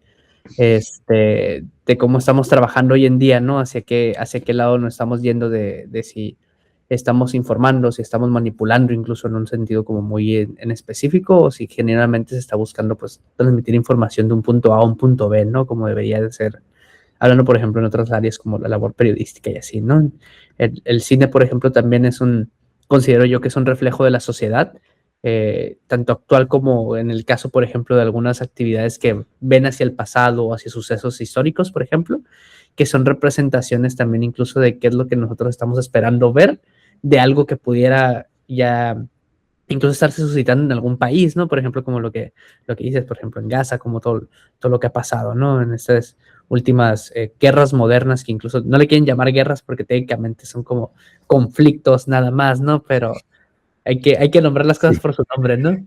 cómo estamos trabajando hoy en día, ¿no? Hacia qué lado nos estamos yendo de si estamos informando, si estamos manipulando, incluso en un sentido como muy en específico, o si generalmente se está buscando, pues, transmitir información de un punto A a un punto B, ¿no? Como debería de ser, hablando, por ejemplo, en otras áreas como la labor periodística y así, ¿no? El cine, por ejemplo, también considero yo que es un reflejo de la sociedad, tanto actual como en el caso, por ejemplo, de algunas actividades que ven hacia el pasado o hacia sucesos históricos, por ejemplo, que son representaciones también incluso de qué es lo que nosotros estamos esperando ver de algo que pudiera ya incluso estarse suscitando en algún país, ¿no? Por ejemplo, como lo que dices, por ejemplo, en Gaza, como todo lo que ha pasado, ¿no? En estas últimas guerras modernas, que incluso no le quieren llamar guerras porque técnicamente son como conflictos nada más, ¿no? Pero hay que nombrar las cosas Sí. por su nombre, ¿no?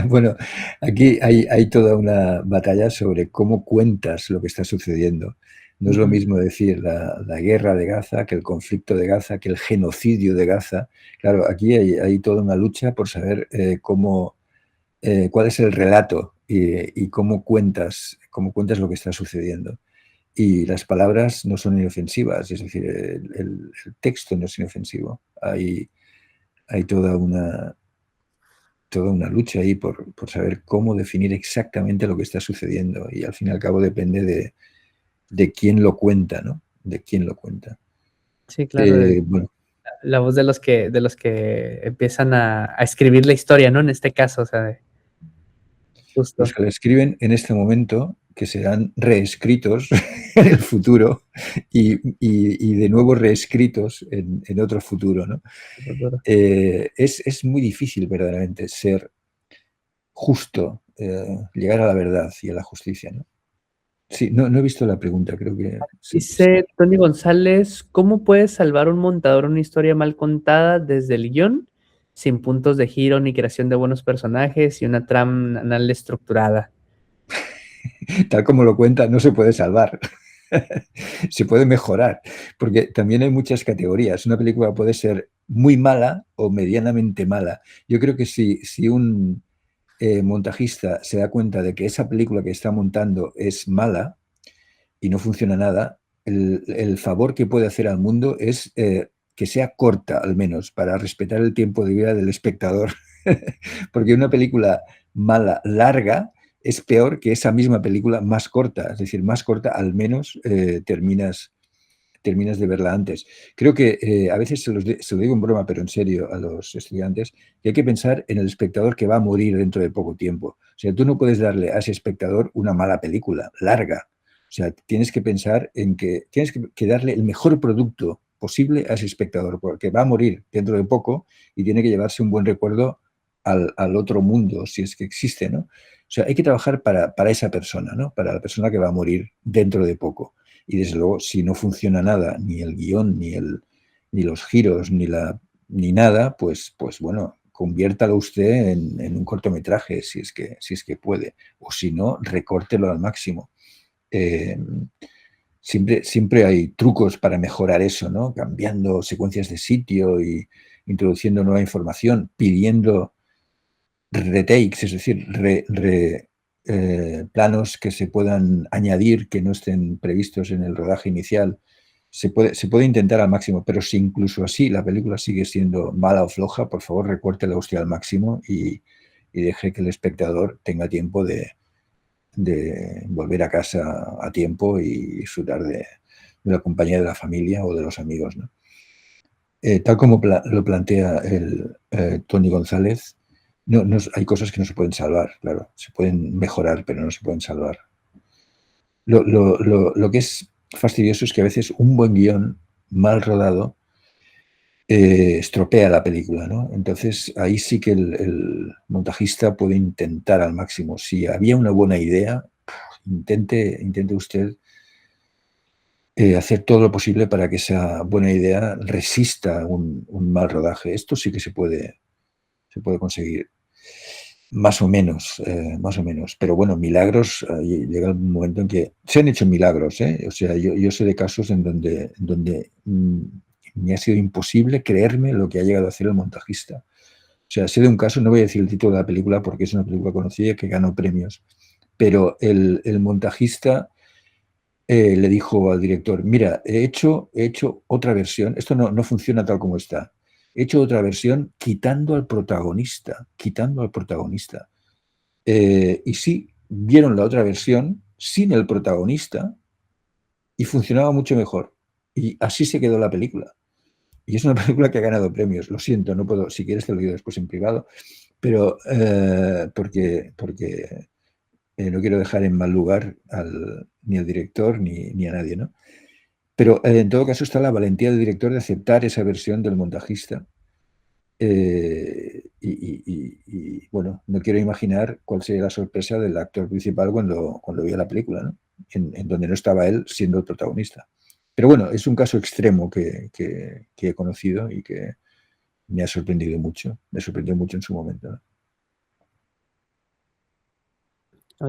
Bueno, aquí hay toda una batalla sobre cómo cuentas lo que está sucediendo. No es lo Ujú. mismo decir la guerra de Gaza que el conflicto de Gaza, que el genocidio de Gaza. Claro, aquí hay toda una lucha por saber cuál es el relato y cómo cuentas lo que está sucediendo. Y las palabras no son inofensivas, es decir, el texto no es inofensivo. Hay toda una lucha ahí por saber cómo definir exactamente lo que está sucediendo y al fin y al cabo depende de quién lo cuenta, ¿no? De quién lo cuenta. Sí, claro, Bueno, la voz de los que empiezan a escribir la historia, ¿no? En este caso, o sea, los justo. que la escriben en este momento, que serán reescritos en el futuro y de nuevo reescritos en otro futuro, ¿no? Es muy difícil verdaderamente ser justo, llegar a la verdad y a la justicia, ¿no? Sí, no he visto la pregunta, creo que sí. Dice Tony González, ¿cómo puedes salvar un montador una historia mal contada desde el guión, sin puntos de giro ni creación de buenos personajes y una trama anal estructurada? Tal como lo cuenta, no se puede salvar. Se puede mejorar, porque también hay muchas categorías. Una película puede ser muy mala o medianamente mala. Yo creo que si un montajista se da cuenta de que esa película que está montando es mala y no funciona nada, el favor que puede hacer al mundo es que sea corta, al menos, para respetar el tiempo de vida del espectador. Porque una película mala, larga, es peor que esa misma película más corta. Es decir, más corta, al menos terminas de verla antes. Creo que a veces se lo digo en broma, pero en serio a los estudiantes, que hay que pensar en el espectador que va a morir dentro de poco tiempo. O sea, tú no puedes darle a ese espectador una mala película, larga. O sea, tienes que pensar en que tienes que darle el mejor producto posible a ese espectador, porque va a morir dentro de poco y tiene que llevarse un buen recuerdo al otro mundo, si es que existe, ¿no? O sea, hay que trabajar para esa persona, ¿no? Para la persona que va a morir dentro de poco. Y desde luego, si no funciona nada, ni el guión, ni los giros, ni nada, pues bueno, conviértalo usted en un cortometraje, si es que puede. O si no, recórtelo al máximo. Eh, siempre hay trucos para mejorar eso, ¿no? Cambiando secuencias de sitio y introduciendo nueva información, pidiendo retakes, es decir, planos que se puedan añadir que no estén previstos en el rodaje inicial. Se puede intentar al máximo, pero si incluso así la película sigue siendo mala o floja, por favor recórtela usted al máximo y deje que el espectador tenga tiempo de volver a casa a tiempo y disfrutar de la compañía de la familia o de los amigos, ¿no? Tal como lo plantea Tony González, hay cosas que no se pueden salvar, claro. Se pueden mejorar, pero no se pueden salvar. Lo que es fastidioso es que a veces un buen guión mal rodado estropea la película, ¿no? Entonces ahí sí que el montajista puede intentar al máximo. Si había una buena idea, intente usted hacer todo lo posible para que esa buena idea resista un mal rodaje. Esto sí que se puede conseguir. Más o menos, más o menos. Pero bueno, milagros, llega un momento en que se han hecho milagros, ¿eh? O sea, yo sé de casos en donde me ha sido imposible creerme lo que ha llegado a hacer el montajista. O sea, sé de un caso, no voy a decir el título de la película porque es una película conocida que ganó premios, pero el montajista le dijo al director, mira, he hecho otra versión, esto no funciona tal como está. He hecho otra versión quitando al protagonista, quitando al protagonista. Y sí, vieron la otra versión sin el protagonista y funcionaba mucho mejor. Y así se quedó la película. Y es una película que ha ganado premios. Lo siento, no puedo, si quieres te lo digo después en privado, pero porque no quiero dejar en mal lugar ni al director ni a nadie, ¿no? Pero en todo caso está la valentía del director de aceptar esa versión del montajista. Bueno, no quiero imaginar cuál sería la sorpresa del actor principal cuando vio la película, ¿no? En donde no estaba él siendo el protagonista. Pero bueno, es un caso extremo que he conocido y que me ha sorprendido mucho. Me sorprendió mucho en su momento, ¿no?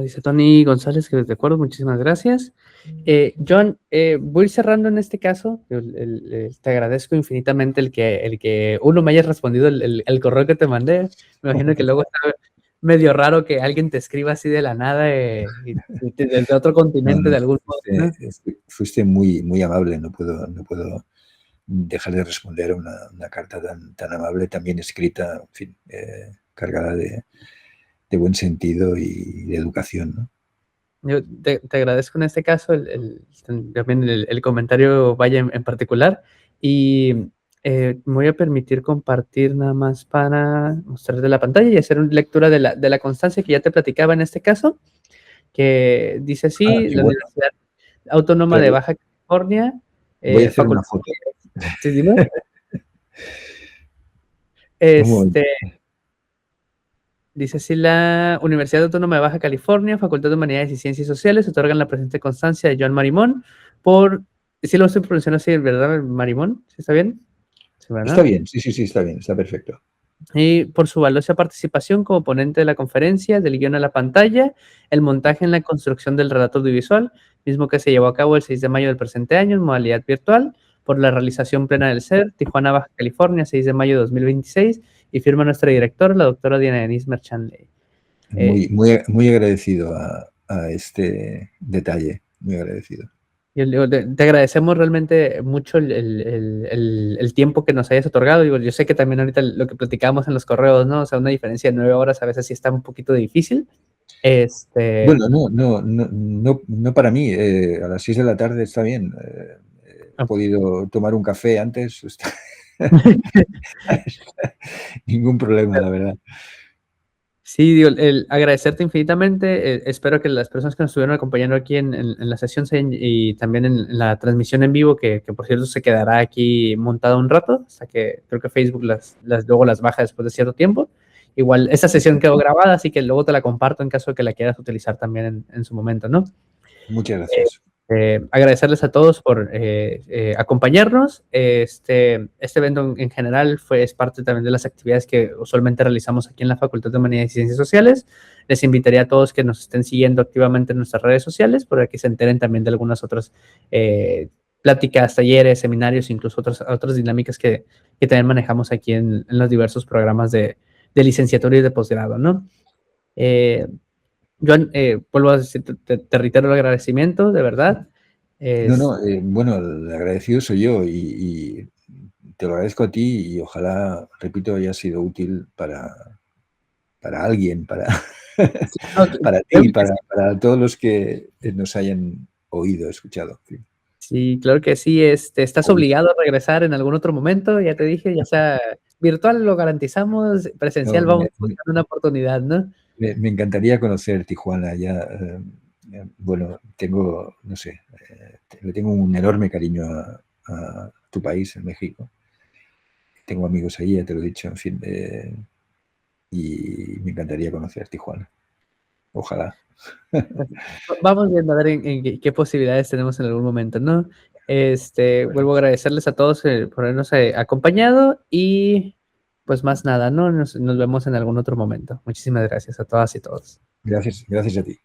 Dice Tony González, que de acuerdo, muchísimas gracias. John, voy a ir cerrando en este caso. Te agradezco infinitamente el que uno me hayas respondido el correo que te mandé. Me imagino que luego está medio raro que alguien te escriba así de la nada desde otro No, continente no, de algún modo, ¿no? fuiste muy amable. No puedo dejar de responder a una carta tan amable, también escrita, en fin, cargada de buen sentido y de educación, ¿no? Yo te agradezco en este caso también el comentario vaya en particular y me voy a permitir compartir nada más para mostrarte la pantalla y hacer una lectura de la constancia que ya te platicaba en este caso, que dice Ah, así, qué la bueno. Universidad Autónoma de Pero Baja California, voy a hacer una Facultad. foto. Sí, dime. Un momento. Este, Dice así, la Universidad Autónoma de Baja California, Facultad de Humanidades y Ciencias Sociales, otorgan la presente constancia de Joan Marimón por, sí lo estoy pronunciando así, ¿verdad? Marimón, ¿sí está bien? Sí, Está ¿verdad? bien, sí, está bien, está perfecto. Y por su valiosa participación como ponente de la conferencia, del guión a la pantalla, el montaje en la construcción del relato audiovisual, mismo que se llevó a cabo el 6 de mayo del presente año en modalidad virtual, por la realización plena del SER, Tijuana, Baja California, 6 de mayo de 2026, y firma nuestra directora, la doctora Diana Denise Merchanley. Muy agradecido a este detalle, muy agradecido. Yo digo, te agradecemos realmente mucho el tiempo que nos hayas otorgado. Digo, yo sé que también ahorita lo que platicábamos en los correos, ¿no? O sea, una diferencia de 9 horas a veces sí está un poquito difícil. Bueno, no para mí. A las 6 de la tarde está bien. He Ah, podido tomar un café antes. Ningún problema, la verdad. sí, digo, agradecerte infinitamente. Espero que las personas que nos estuvieron acompañando aquí en la sesión y también en la transmisión en vivo, que por cierto se quedará aquí montada un rato, hasta que creo que Facebook luego las baja después de cierto tiempo. Igual, esta sesión quedó grabada, así que luego te la comparto en caso de que la quieras utilizar también en su momento, ¿no? Muchas gracias. Agradecerles a todos por acompañarnos. Este evento en general es parte también de las actividades que usualmente realizamos aquí en la Facultad de Humanidades y Ciencias Sociales. Les invitaría a todos que nos estén siguiendo activamente en nuestras redes sociales para que se enteren también de algunas otras pláticas, talleres, seminarios, incluso otras dinámicas que también manejamos aquí en los diversos programas de licenciatura y de posgrado, ¿no? Joan, vuelvo a decir, te reitero el agradecimiento, de verdad. Es, Bueno, el agradecido soy yo y te lo agradezco a ti y ojalá, repito, haya sido útil para alguien, no, para creo ti, que sí, para todos los que nos hayan oído, escuchado. sí, claro que sí. Estás obligado a regresar en algún otro momento, ya te dije, ya sea virtual, lo garantizamos, presencial, No, vamos buscando una oportunidad, ¿no? me encantaría conocer Tijuana. Bueno, tengo, no sé, le tengo un enorme cariño a tu país, en México. Tengo amigos allí, ya te lo he dicho, en fin, y me encantaría conocer Tijuana. Ojalá. Vamos viendo a ver en qué posibilidades tenemos en algún momento, ¿no? Vuelvo a agradecerles a todos por habernos acompañado y pues más nada, ¿no? Nos vemos en algún otro momento. Muchísimas gracias a todas y todos. Gracias a ti.